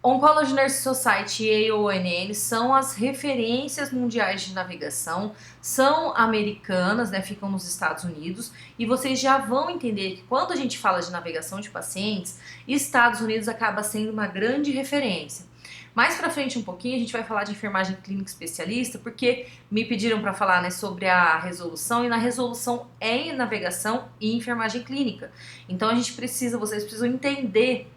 Oncology Nurse Society e AONN são as referências mundiais de navegação, são americanas, né, ficam nos Estados Unidos, e vocês já vão entender que quando a gente fala de navegação de pacientes, Estados Unidos acaba sendo uma grande referência. Mais pra frente um pouquinho a gente vai falar de enfermagem clínica especialista, porque me pediram para falar, né, sobre a resolução, e na resolução é em navegação e enfermagem clínica. Então a gente precisa, vocês precisam entender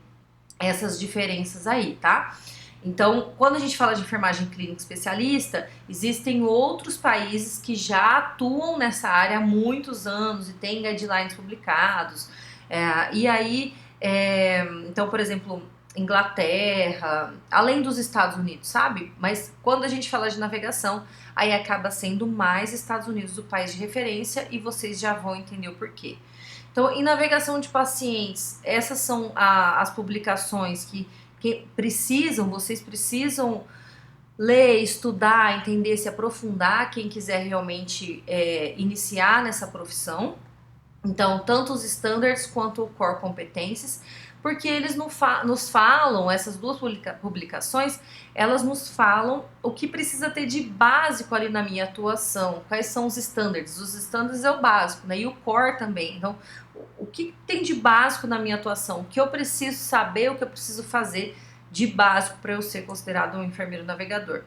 essas diferenças aí, tá? Então, quando a gente fala de enfermagem clínica especialista, existem outros países que já atuam nessa área há muitos anos e têm guidelines publicados. Então, por exemplo, Inglaterra, além dos Estados Unidos, sabe? Mas quando a gente fala de navegação, aí acaba sendo mais Estados Unidos o país de referência e vocês já vão entender o porquê. Então, em navegação de pacientes, essas são as publicações que vocês precisam ler, estudar, entender, se aprofundar, quem quiser realmente iniciar nessa profissão. Então, tanto os standards quanto o core competências, porque eles nos falam, essas duas publicações, elas nos falam o que precisa ter de básico ali na minha atuação, quais são os standards. Os standards é o básico, né? E o core também. Então, o que tem de básico na minha atuação, o que eu preciso saber, o que eu preciso fazer de básico para eu ser considerado um enfermeiro navegador.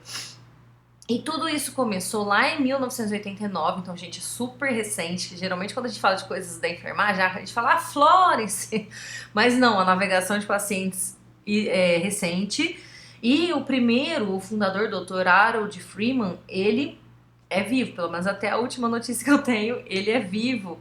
E tudo isso começou lá em 1989, então, gente, super recente. Geralmente, quando a gente fala de coisas da enfermagem, a gente fala Florence, mas não, a navegação de pacientes é recente. E o fundador, Dr. Harold Freeman, ele é vivo, pelo menos até a última notícia que eu tenho, ele é vivo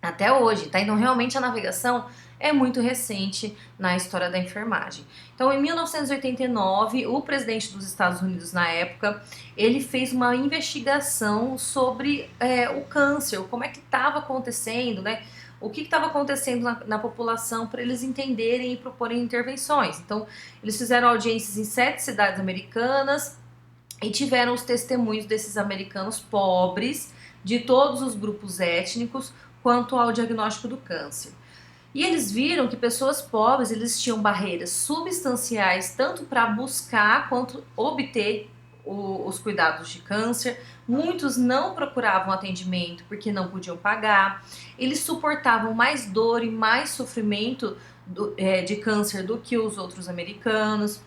até hoje, tá? Então, realmente, a navegação é muito recente na história da enfermagem. Então, em 1989, o presidente dos Estados Unidos, na época, ele fez uma investigação sobre o câncer, como é que estava acontecendo, né? O que estava acontecendo na população para eles entenderem e proporem intervenções. Então, eles fizeram audiências em 7 cidades americanas e tiveram os testemunhos desses americanos pobres, de todos os grupos étnicos, quanto ao diagnóstico do câncer. E eles viram que pessoas pobres, eles tinham barreiras substanciais tanto para buscar quanto obter os cuidados de câncer. Muitos não procuravam atendimento porque não podiam pagar. Eles suportavam mais dor e mais sofrimento de câncer do que os outros americanos.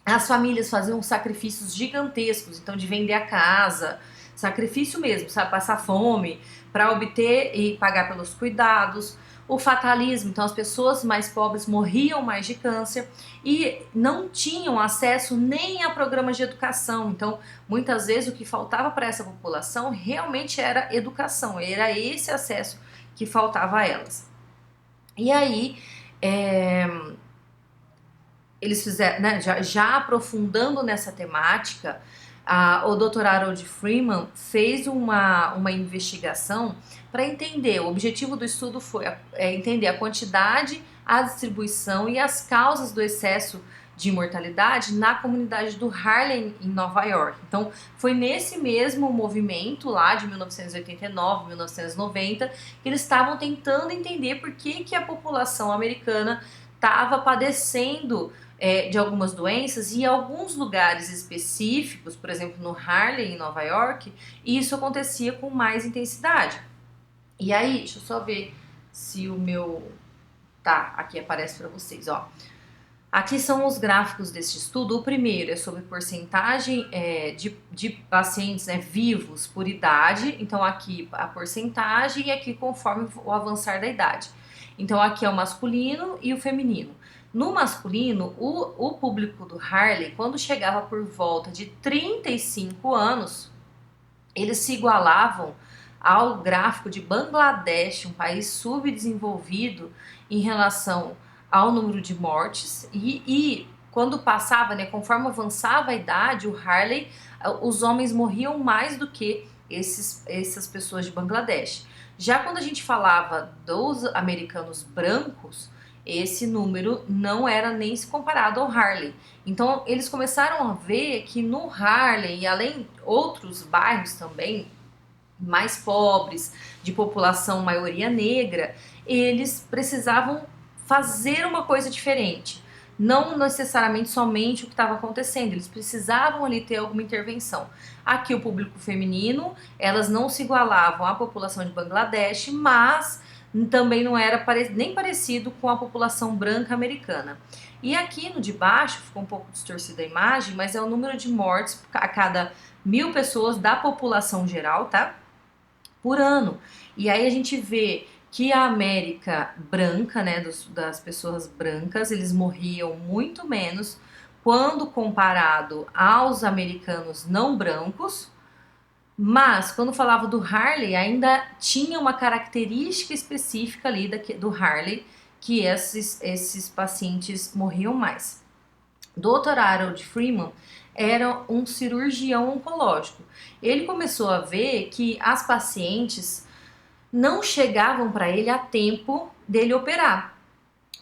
As famílias faziam sacrifícios gigantescos, então de vender a casa, sacrifício mesmo, sabe, passar fome para obter e pagar pelos cuidados. O fatalismo, então as pessoas mais pobres morriam mais de câncer e não tinham acesso nem a programas de educação. Então, muitas vezes o que faltava para essa população realmente era educação, era esse acesso que faltava a elas. E aí, eles fizeram, né, já aprofundando nessa temática, o Dr. Harold Freeman fez uma investigação para entender. O objetivo do estudo foi entender a quantidade, a distribuição e as causas do excesso de mortalidade na comunidade do Harlem, em Nova York. Então, foi nesse mesmo movimento lá de 1989, 1990, que eles estavam tentando entender por que a população americana estava padecendo de algumas doenças, e em alguns lugares específicos, por exemplo no Harlem, em Nova York, isso acontecia com mais intensidade. E aí, deixa eu só ver se o meu... Tá, aqui aparece para vocês, ó. Aqui são os gráficos desse estudo. O primeiro é sobre porcentagem de pacientes vivos por idade. Então, aqui a porcentagem e aqui conforme o avançar da idade. Então, aqui é o masculino e o feminino. No masculino, o público do Harlem, quando chegava por volta de 35 anos, eles se igualavam ao gráfico de Bangladesh, um país subdesenvolvido em relação ao número de mortes. E quando passava, né, conforme avançava a idade, o Harlem, os homens morriam mais do que essas pessoas de Bangladesh. Já quando a gente falava dos americanos brancos, esse número não era nem se comparado ao Harlem. Então, eles começaram a ver que no Harlem, e além outros bairros também, mais pobres, de população maioria negra, eles precisavam fazer uma coisa diferente. Não necessariamente somente o que estava acontecendo, eles precisavam ali ter alguma intervenção. Aqui o público feminino, elas não se igualavam à população de Bangladesh, mas também não era nem parecido com a população branca americana. E aqui no de baixo, ficou um pouco distorcida a imagem, mas é o número de mortes a cada 1.000 pessoas da população geral, tá? Por ano. E aí a gente vê que a América branca, né, das pessoas brancas, eles morriam muito menos quando comparado aos americanos não brancos. Mas, quando falava do Harlem, ainda tinha uma característica específica ali do Harlem, que esses pacientes morriam mais. Dr. Harold Freeman era um cirurgião oncológico. Ele começou a ver que as pacientes não chegavam para ele a tempo dele operar,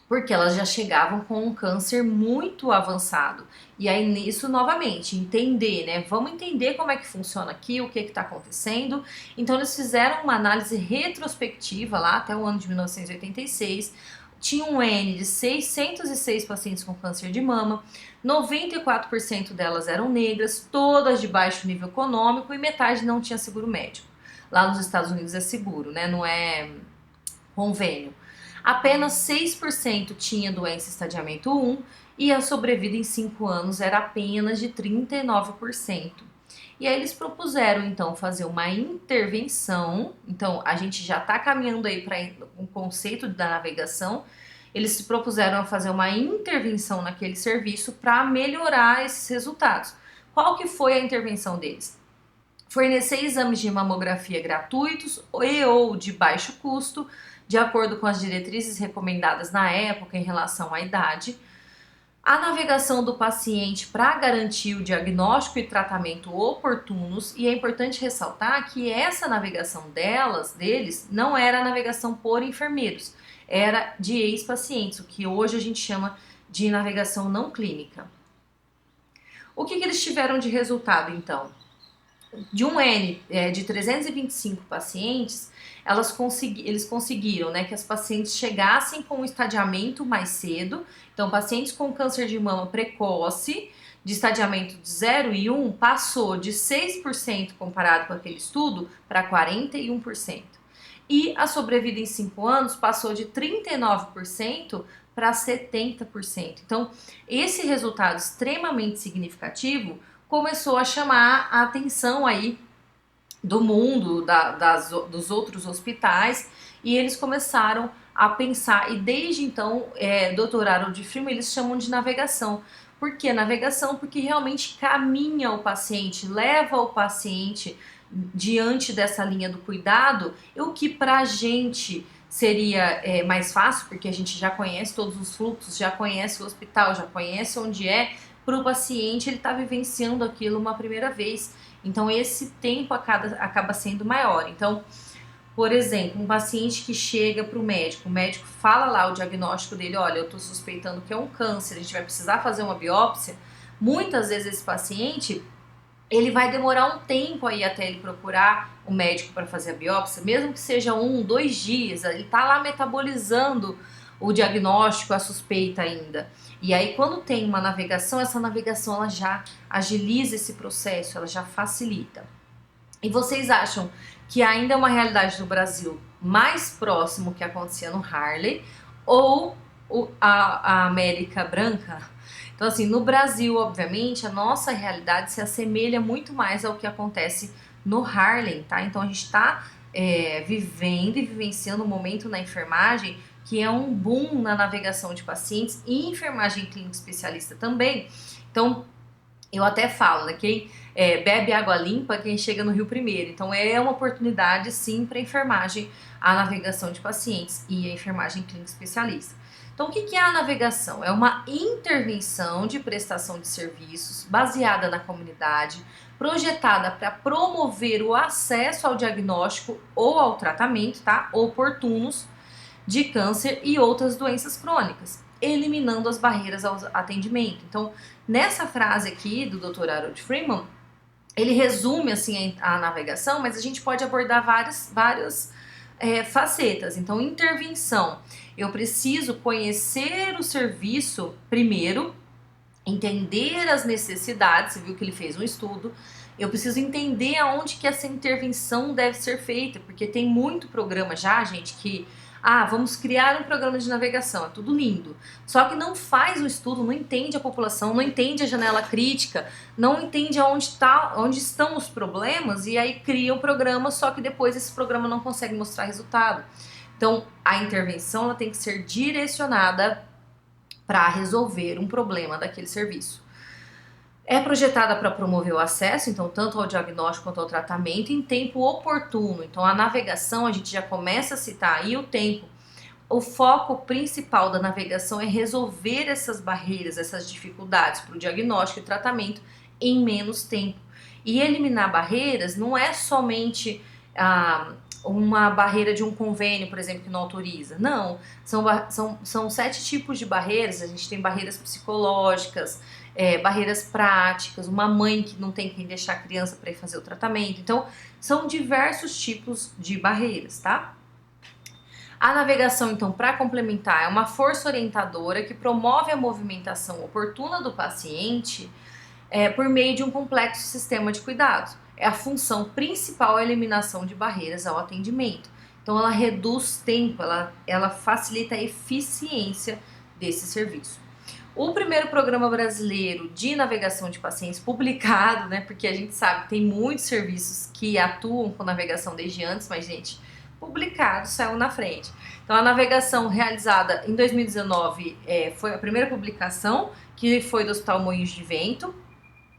porque elas já chegavam com um câncer muito avançado. E aí nisso, novamente, entender, né? Vamos entender como é que funciona aqui, o que está acontecendo. Então eles fizeram uma análise retrospectiva lá até o ano de 1986. Tinha um N de 606 pacientes com câncer de mama, 94% delas eram negras, todas de baixo nível econômico e metade não tinha seguro médico. Lá nos Estados Unidos é seguro, né? Não é convênio. Apenas 6% tinha doença estadiamento 1 e a sobrevida em 5 anos era apenas de 39%. E aí eles propuseram, então, fazer uma intervenção. Então, a gente já está caminhando aí para um conceito da navegação. Eles se propuseram a fazer uma intervenção naquele serviço para melhorar esses resultados. Qual que foi a intervenção deles? Fornecer exames de mamografia gratuitos e ou de baixo custo, de acordo com as diretrizes recomendadas na época em relação à idade. A navegação do paciente para garantir o diagnóstico e tratamento oportunos, e é importante ressaltar que essa navegação deles não era navegação por enfermeiros, era de ex-pacientes, o que hoje a gente chama de navegação não clínica. O que eles tiveram de resultado, então? De um N de 325 pacientes, eles conseguiram, né, que as pacientes chegassem com um estadiamento mais cedo. Então, pacientes com câncer de mama precoce, de estadiamento de 0 e 1, passou de 6% comparado com aquele estudo para 41%. E a sobrevida em 5 anos passou de 39% para 70%. Então, esse resultado extremamente significativo começou a chamar a atenção aí do mundo, dos outros hospitais, e eles começaram a pensar, e desde então, Dr. Harold Freeman, eles chamam de navegação. Por que navegação? Porque realmente caminha o paciente, leva o paciente diante dessa linha do cuidado, o que para a gente seria mais fácil, porque a gente já conhece todos os fluxos, já conhece o hospital, já conhece onde é. Para o paciente, ele está vivenciando aquilo uma primeira vez. Então, esse tempo acaba sendo maior. Então, por exemplo, um paciente que chega para o médico fala lá o diagnóstico dele, olha, eu estou suspeitando que é um câncer, a gente vai precisar fazer uma biópsia. Muitas vezes esse paciente, ele vai demorar um tempo aí até ele procurar o médico para fazer a biópsia, mesmo que seja 1, 2 dias, ele está lá metabolizando o diagnóstico, a suspeita ainda. E aí, quando tem uma navegação, essa navegação ela já agiliza esse processo, ela já facilita. E vocês acham que ainda é uma realidade no Brasil mais próximo que acontecia no Harley ou a América Branca? Então, assim, no Brasil, obviamente, a nossa realidade se assemelha muito mais ao que acontece no Harlem, tá? Então, a gente está vivendo e vivenciando um momento na enfermagem que é um boom na navegação de pacientes e enfermagem clínica especialista também. Então, eu até falo, né, quem bebe água limpa, quem chega no Rio primeiro. Então, é uma oportunidade, sim, para a enfermagem, a navegação de pacientes e a enfermagem clínica especialista. Então, o que é a navegação? É uma intervenção de prestação de serviços baseada na comunidade, projetada para promover o acesso ao diagnóstico ou ao tratamento, tá, oportunos, de câncer e outras doenças crônicas, eliminando as barreiras ao atendimento. Então, nessa frase aqui do Dr. Harold Freeman, ele resume assim a navegação, mas a gente pode abordar várias facetas. Então, intervenção. Eu preciso conhecer o serviço primeiro, entender as necessidades, você viu que ele fez um estudo. Eu preciso entender aonde que essa intervenção deve ser feita, porque tem muito programa já, gente, que vamos criar um programa de navegação, é tudo lindo. Só que não faz o estudo, não entende a população, não entende a janela crítica, não entende onde estão os problemas e aí cria um programa, só que depois esse programa não consegue mostrar resultado. Então, a intervenção ela tem que ser direcionada para resolver um problema daquele serviço. É projetada para promover o acesso, então, tanto ao diagnóstico quanto ao tratamento, em tempo oportuno. Então, a navegação, a gente já começa a citar aí o tempo. O foco principal da navegação é resolver essas barreiras, essas dificuldades para o diagnóstico e tratamento em menos tempo. E eliminar barreiras não é somente uma barreira de um convênio, por exemplo, que não autoriza. Não, são 7 tipos de barreiras. A gente tem barreiras psicológicas, barreiras práticas, uma mãe que não tem quem deixar a criança para ir fazer o tratamento. Então, são diversos tipos de barreiras, tá? A navegação, então, para complementar, é uma força orientadora que promove a movimentação oportuna do paciente por meio de um complexo sistema de cuidados. A função principal é a eliminação de barreiras ao atendimento. Então, ela reduz tempo, ela facilita a eficiência desse serviço. O primeiro programa brasileiro de navegação de pacientes publicado, né? Porque a gente sabe que tem muitos serviços que atuam com navegação desde antes, mas, gente, publicado saiu na frente. Então, a navegação realizada em 2019 foi a primeira publicação, que foi do Hospital Moinhos de Vento.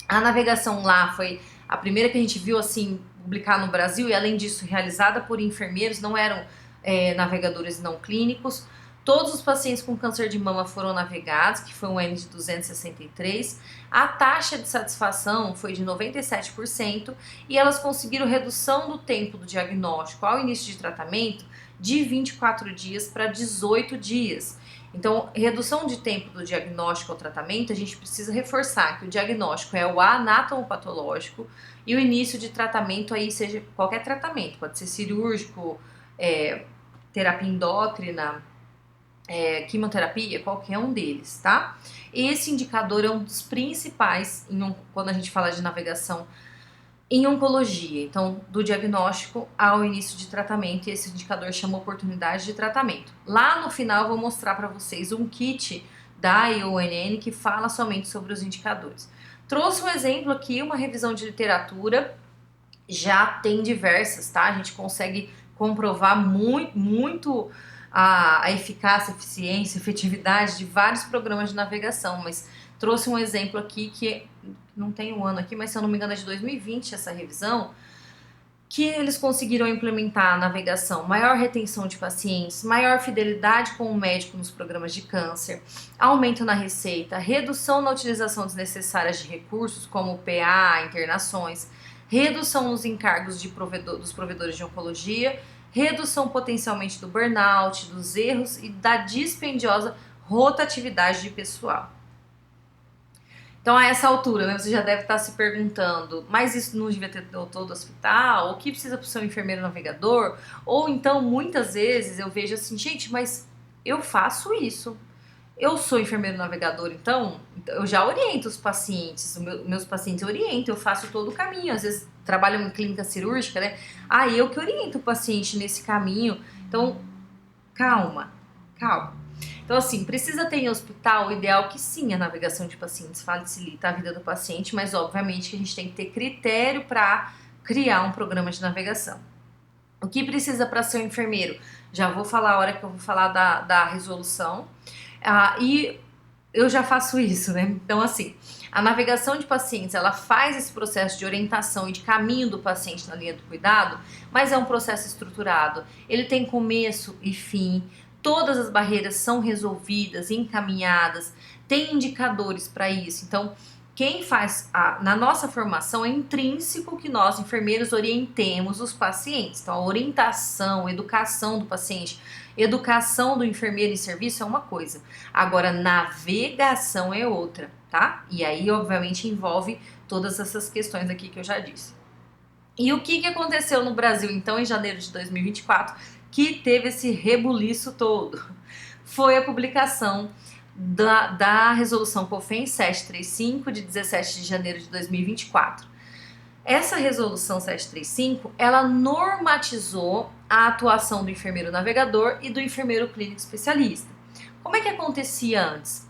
A navegação lá foi a primeira que a gente viu, assim, publicar no Brasil, e além disso, realizada por enfermeiros, não eram navegadores não clínicos. Todos os pacientes com câncer de mama foram navegados, que foi um N de 263. A taxa de satisfação foi de 97% e elas conseguiram redução do tempo do diagnóstico ao início de tratamento de 24 dias para 18 dias. Então, redução de tempo do diagnóstico ao tratamento, a gente precisa reforçar que o diagnóstico é o anatomopatológico e o início de tratamento aí seja qualquer tratamento, pode ser cirúrgico, terapia endócrina, quimioterapia, qualquer um deles, tá? Esse indicador é um dos principais quando a gente fala de navegação em oncologia. Então, do diagnóstico ao início de tratamento, e esse indicador chama oportunidade de tratamento. Lá no final eu vou mostrar para vocês um kit da IONN que fala somente sobre os indicadores. Trouxe um exemplo aqui, uma revisão de literatura, já tem diversas, tá? A gente consegue comprovar muito a eficácia, eficiência, efetividade de vários programas de navegação, mas trouxe um exemplo aqui que não tem um ano aqui, mas se eu não me engano é de 2020 essa revisão, que eles conseguiram implementar a navegação, maior retenção de pacientes, maior fidelidade com o médico nos programas de câncer, aumento na receita, redução na utilização desnecessária de recursos como PA, internações, redução nos encargos dos provedores de oncologia, redução potencialmente do burnout, dos erros e da dispendiosa rotatividade de pessoal. Então, a essa altura, né, você já deve estar se perguntando, mas isso não devia ter todo o hospital? O que precisa para o seu enfermeiro navegador? Ou então, muitas vezes, eu vejo assim, gente, mas eu faço isso. Eu sou enfermeiro navegador, então eu já oriento os pacientes, meus pacientes eu oriento, eu faço todo o caminho. Às vezes trabalham em clínica cirúrgica, né? Aí eu que oriento o paciente nesse caminho. Então, calma. Então, assim, precisa ter em hospital, o ideal que sim, a navegação de pacientes facilita a vida do paciente, mas obviamente que a gente tem que ter critério para criar um programa de navegação. O que precisa para ser um enfermeiro? Já vou falar a hora que eu vou falar da resolução. E eu já faço isso, né? Então, assim, a navegação de pacientes, ela faz esse processo de orientação e de caminho do paciente na linha do cuidado, mas é um processo estruturado. Ele tem começo e fim, todas as barreiras são resolvidas, encaminhadas, tem indicadores para isso. Então, quem faz, na nossa formação, é intrínseco que nós, enfermeiros, orientemos os pacientes. Então, a orientação, educação do paciente, educação do enfermeiro em serviço é uma coisa. Agora, navegação é outra, tá? E aí, obviamente, envolve todas essas questões aqui que eu já disse. E o que aconteceu no Brasil, então, em janeiro de 2024, que teve esse rebuliço todo? Foi a publicação da resolução COFEN 735, de 17 de janeiro de 2024. Essa resolução 735, ela normatizou a atuação do enfermeiro navegador e do enfermeiro clínico especialista. Como é que acontecia antes?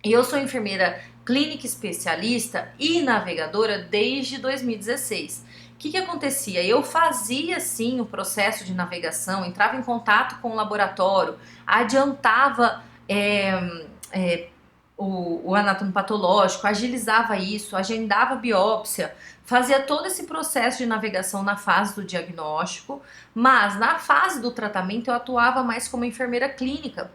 Eu sou enfermeira clínica especialista e navegadora desde 2016. O que acontecia? Eu fazia, sim, o processo de navegação, entrava em contato com o laboratório, adiantava o anatomopatológico, agilizava isso, agendava biópsia, fazia todo esse processo de navegação na fase do diagnóstico, mas na fase do tratamento eu atuava mais como enfermeira clínica,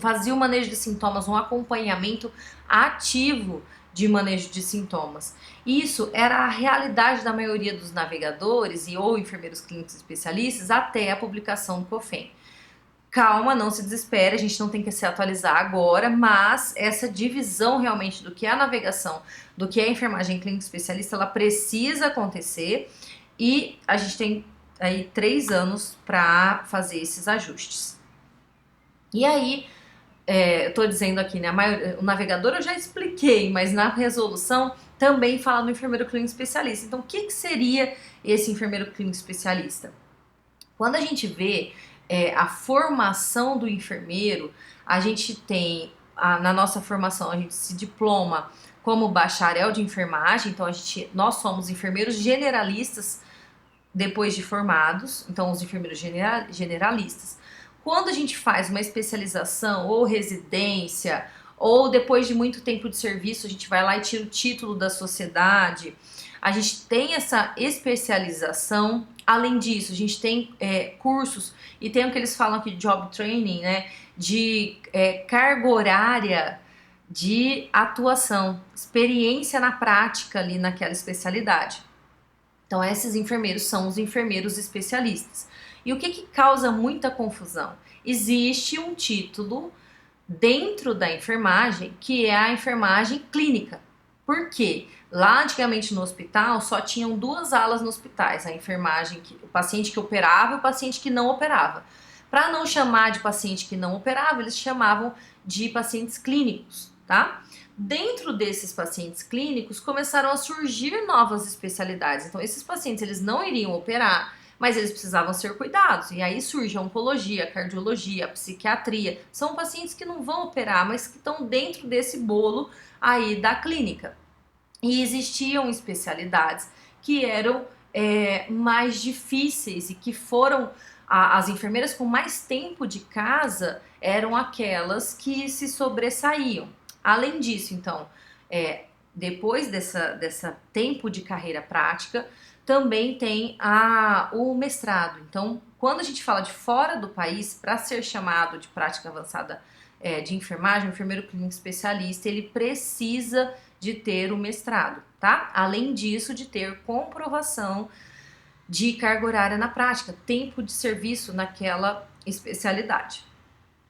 fazia o manejo de sintomas, um acompanhamento ativo de manejo de sintomas. Isso era a realidade da maioria dos navegadores ou enfermeiros clínicos especialistas até a publicação do COFEN. Calma, não se desespere, a gente não tem que se atualizar agora, mas essa divisão realmente do que é a navegação, do que é a enfermagem clínica especialista, ela precisa acontecer e a gente tem aí 3 anos para fazer esses ajustes. E aí, eu tô dizendo aqui, né, o navegador eu já expliquei, mas na resolução também fala do enfermeiro clínico especialista. Então, o que seria esse enfermeiro clínico especialista? Quando a gente vê a formação do enfermeiro, a gente tem na nossa formação, a gente se diploma como bacharel de enfermagem, então nós somos enfermeiros generalistas depois de formados, então os enfermeiros generalistas. Quando a gente faz uma especialização ou residência, ou depois de muito tempo de serviço, a gente vai lá e tira o título da sociedade, a gente tem essa especialização. Além disso, a gente tem cursos, e tem o que eles falam aqui de job training, né, de carga horária de atuação, experiência na prática ali naquela especialidade. Então, esses enfermeiros são os enfermeiros especialistas. E o que causa muita confusão? Existe um título dentro da enfermagem que é a enfermagem clínica. Por quê? Lá antigamente no hospital só tinham 2 alas nos hospitais, a enfermagem, o paciente que operava e o paciente que não operava. Para não chamar de paciente que não operava, eles chamavam de pacientes clínicos, tá? Dentro desses pacientes clínicos começaram a surgir novas especialidades. Então esses pacientes eles não iriam operar, mas eles precisavam ser cuidados. E aí surge a oncologia, a cardiologia, a psiquiatria. São pacientes que não vão operar, mas que estão dentro desse bolo aí da clínica. E existiam especialidades que eram mais difíceis e que foram... As enfermeiras com mais tempo de casa eram aquelas que se sobressaíam. Além disso, então, depois dessa tempo de carreira prática, também tem o mestrado. Então, quando a gente fala de fora do país, para ser chamado de prática avançada de enfermagem, o enfermeiro clínico especialista, ele precisa de ter o mestrado, tá? Além disso, de ter comprovação de carga horária na prática, tempo de serviço naquela especialidade.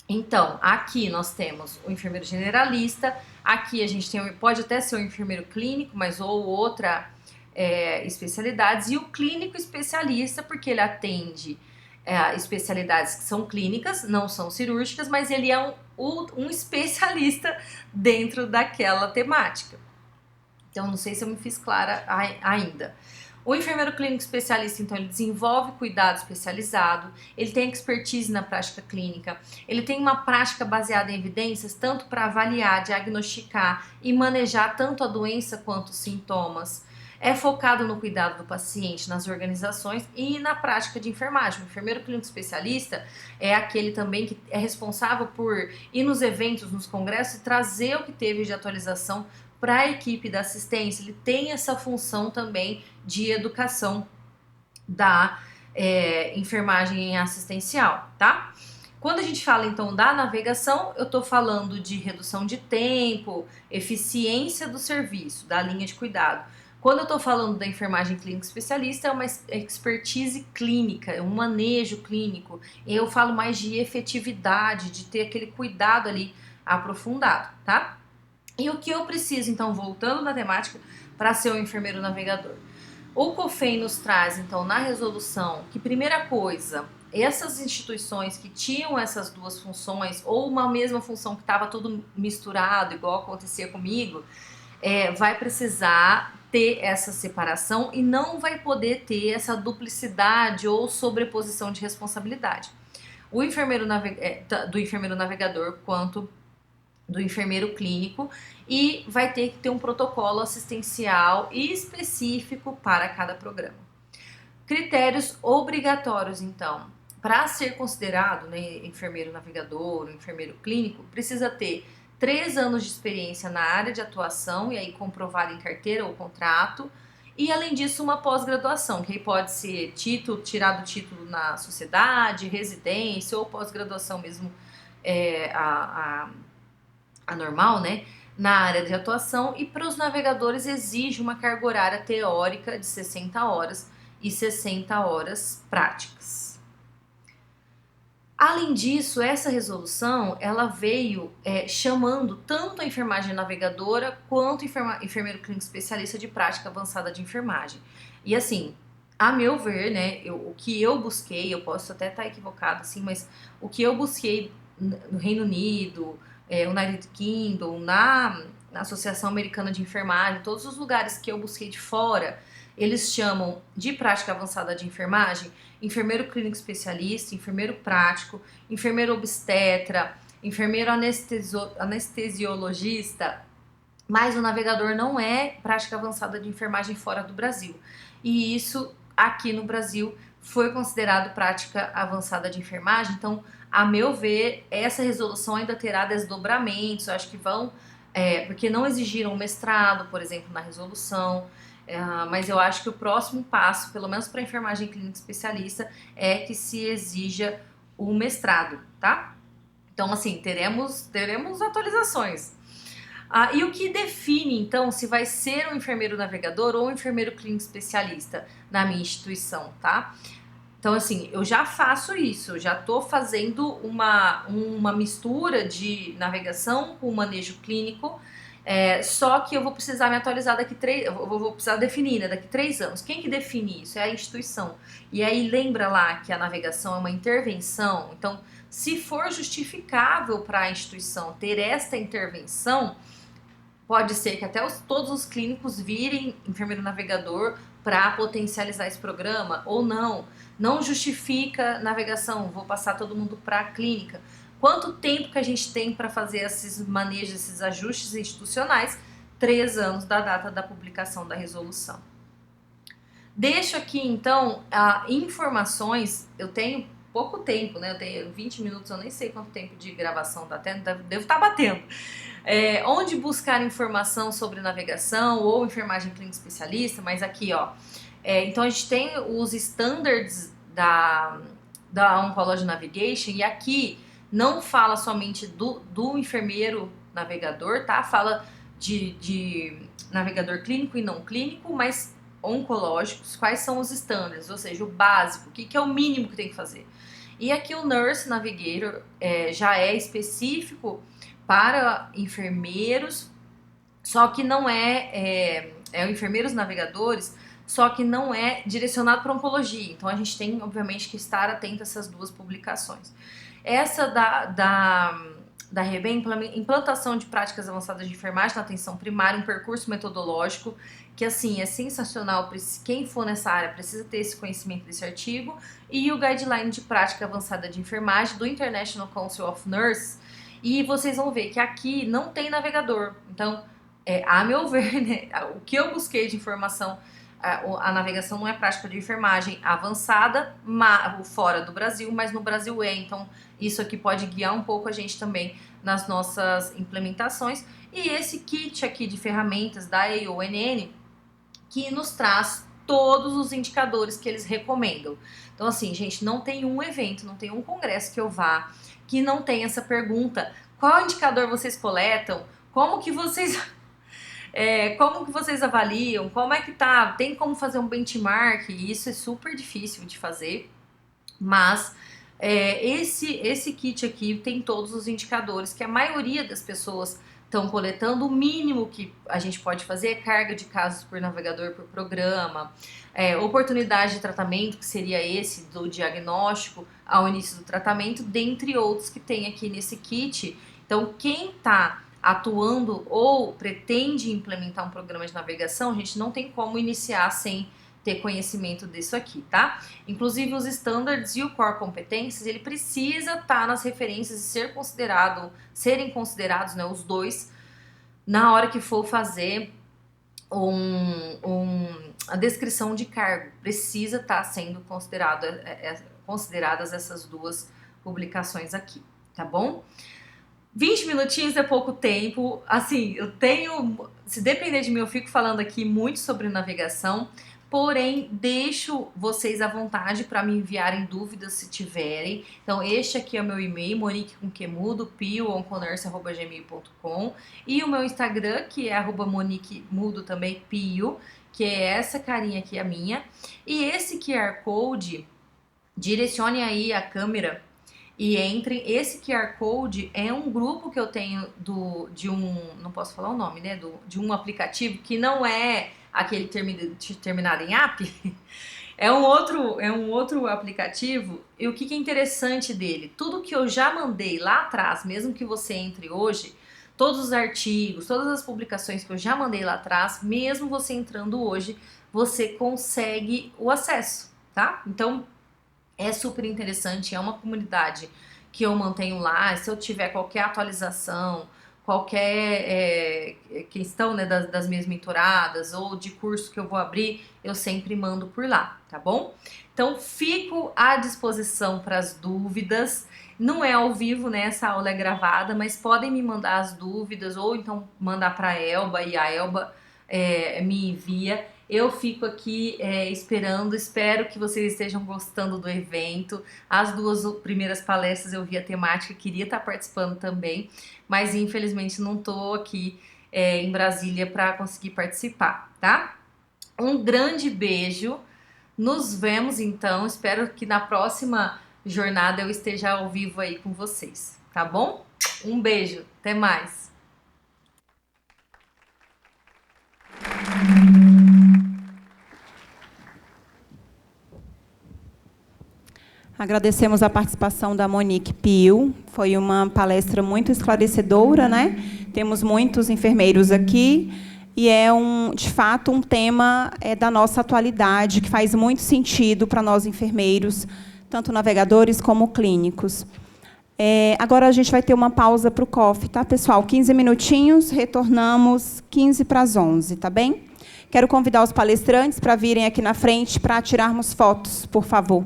Então, aqui nós temos o enfermeiro generalista, aqui a gente pode até ser o enfermeiro clínico, mas ou outra especialidades, e o clínico especialista, porque ele atende especialidades que são clínicas, não são cirúrgicas, mas ele é um especialista dentro daquela temática. Então, não sei se eu me fiz clara ainda. O enfermeiro clínico especialista, então, ele desenvolve cuidado especializado, ele tem expertise na prática clínica, ele tem uma prática baseada em evidências, tanto para avaliar, diagnosticar e manejar tanto a doença quanto os sintomas. É focado no cuidado do paciente, nas organizações e na prática de enfermagem. O enfermeiro clínico especialista é aquele também que é responsável por ir nos eventos, nos congressos e trazer o que teve de atualização para a equipe da assistência. Ele tem essa função também de educação da enfermagem assistencial, tá? Quando a gente fala, então, da navegação, eu estou falando de redução de tempo, eficiência do serviço, da linha de cuidado. Quando eu estou falando da enfermagem clínica especialista, é uma expertise clínica, é um manejo clínico. Eu falo mais de efetividade, de ter aquele cuidado ali aprofundado, tá? E o que eu preciso, então, voltando na temática, para ser um enfermeiro navegador? O COFEN nos traz, então, na resolução, que primeira coisa, essas instituições que tinham essas 2 funções, ou uma mesma função que estava tudo misturado, igual acontecia comigo, vai precisar ter essa separação e não vai poder ter essa duplicidade ou sobreposição de responsabilidade. O enfermeiro do enfermeiro navegador quanto do enfermeiro clínico, e vai ter que ter um protocolo assistencial específico para cada programa. Critérios obrigatórios, então, para ser considerado, né, enfermeiro navegador, enfermeiro clínico, precisa ter 3 anos de experiência na área de atuação, e aí comprovado em carteira ou contrato, e além disso uma pós-graduação, que aí pode ser tirado o título na sociedade, residência ou pós-graduação mesmo, a normal, né, na área de atuação. E para os navegadores exige uma carga horária teórica de 60 horas e 60 horas práticas. Além disso, essa resolução ela veio chamando tanto a enfermagem navegadora quanto o enfermeiro clínico especialista de prática avançada de enfermagem. E assim, a meu ver, né, o que eu busquei, eu posso até estar equivocada, assim, mas o que eu busquei no Reino Unido, United Kingdom, na Associação Americana de Enfermagem, todos os lugares que eu busquei de fora, eles chamam de prática avançada de enfermagem, enfermeiro clínico especialista, enfermeiro prático, enfermeiro obstetra, enfermeiro anestesiologista, mas o navegador não é prática avançada de enfermagem fora do Brasil. E isso, aqui no Brasil, foi considerado prática avançada de enfermagem. Então, a meu ver, essa resolução ainda terá desdobramentos, eu acho que vão, porque não exigiram mestrado, por exemplo, na resolução, mas eu acho que o próximo passo, pelo menos para a enfermagem clínica especialista, é que se exija o mestrado, tá? Então, assim, teremos atualizações. E o que define, então, se vai ser um enfermeiro navegador ou um enfermeiro clínico especialista na minha instituição, tá? Então, assim, eu já faço isso, eu já estou fazendo uma mistura de navegação com manejo clínico, só que eu vou precisar me atualizar eu vou precisar definir, né, daqui 3 anos. Quem que define isso? É a instituição. E aí lembra lá que a navegação é uma intervenção, então, se for justificável para a instituição ter esta intervenção, pode ser que até todos os clínicos virem enfermeiro navegador para potencializar esse programa, ou não. Não justifica navegação, vou passar todo mundo para a clínica. Quanto tempo que a gente tem para fazer esses manejos, esses ajustes institucionais? 3 anos da data da publicação da resolução. Deixo aqui, então, informações. Eu tenho pouco tempo, né? Eu tenho 20 minutos, eu nem sei quanto tempo de gravação dá até, devo estar batendo. Onde buscar informação sobre navegação ou enfermagem clínica especialista, mas aqui, ó. Então, a gente tem os standards da Oncology Navigation, e aqui não fala somente do enfermeiro navegador, tá? Fala de navegador clínico e não clínico, mas oncológicos, quais são os standards, ou seja, o básico, o que é o mínimo que tem que fazer. E aqui o Nurse Navigator já é específico para enfermeiros, só que não enfermeiros navegadores, só que não é direcionado para oncologia. Então a gente tem, obviamente, que estar atento a essas 2 publicações. Essa da REBEM, implantação de práticas avançadas de enfermagem na atenção primária, um percurso metodológico que, assim, é sensacional. Quem for nessa área precisa ter esse conhecimento desse artigo. E o Guideline de Prática Avançada de Enfermagem do International Council of Nurses. E vocês vão ver que aqui não tem navegador. Então, a meu ver, né, o que eu busquei de informação, a navegação não é prática de enfermagem avançada fora do Brasil, mas no Brasil é. Então, isso aqui pode guiar um pouco a gente também nas nossas implementações. E esse kit aqui de ferramentas da AONN, que nos traz todos os indicadores que eles recomendam. Então, assim, gente, não tem um evento, não tem um congresso que eu vá que não tem essa pergunta: qual indicador vocês coletam? Como que vocês avaliam? Como é que tá? Tem como fazer um benchmark? Isso é super difícil de fazer, mas esse kit aqui tem todos os indicadores que a maioria das pessoas estão coletando. O mínimo que a gente pode fazer é carga de casos por navegador por programa, oportunidade de tratamento, que seria esse do diagnóstico ao início do tratamento, dentre outros que tem aqui nesse kit. Então, quem está atuando ou pretende implementar um programa de navegação, a gente não tem como iniciar sem ter conhecimento disso aqui, tá? Inclusive, os standards e o core competências, ele precisa estar nas referências e serem considerados, né, os 2, na hora que for fazer a descrição de cargo. Precisa estar sendo consideradas essas 2 publicações aqui, tá bom? 20 minutinhos é pouco tempo. Assim, se depender de mim, eu fico falando aqui muito sobre navegação, porém, deixo vocês à vontade para me enviarem dúvidas se tiverem. Então, este aqui é o meu e-mail, monique.mudo, pio.onconurse@gmail.com, e o meu Instagram, que é @moniquemudo também, pio, que é essa carinha aqui, a minha. E esse QR Code, direcione aí a câmera e entrem. Esse QR Code é um grupo que eu tenho não posso falar o nome, né? De um aplicativo que não é aquele terminado em app. É um outro aplicativo. E o que é interessante dele? Tudo que eu já mandei lá atrás, mesmo que você entre hoje, todos os artigos, todas as publicações que eu já mandei lá atrás, mesmo você entrando hoje, você consegue o acesso, tá? Então, é super interessante, é uma comunidade que eu mantenho lá. Se eu tiver qualquer atualização, qualquer questão, né, das minhas mentoradas ou de curso que eu vou abrir, eu sempre mando por lá, tá bom? Então, fico à disposição para as dúvidas. Não é ao vivo, né? Essa aula é gravada, mas podem me mandar as dúvidas ou então mandar para a Elba e a Elba me envia. Eu fico aqui esperando, espero que vocês estejam gostando do evento. As 2 primeiras palestras eu vi a temática, queria estar participando também, mas infelizmente não estou aqui em Brasília para conseguir participar, tá? Um grande beijo, nos vemos então, espero que na próxima jornada eu esteja ao vivo aí com vocês, tá bom? Um beijo, até mais! Agradecemos a participação da Monique Pio. Foi uma palestra muito esclarecedora, né? Temos muitos enfermeiros aqui e é, de fato, um tema da nossa atualidade, que faz muito sentido para nós enfermeiros, tanto navegadores como clínicos. Agora a gente vai ter uma pausa para o coffee, tá, pessoal? 15 minutinhos, retornamos 15 para as 11, tá bem? Quero convidar os palestrantes para virem aqui na frente para tirarmos fotos, por favor.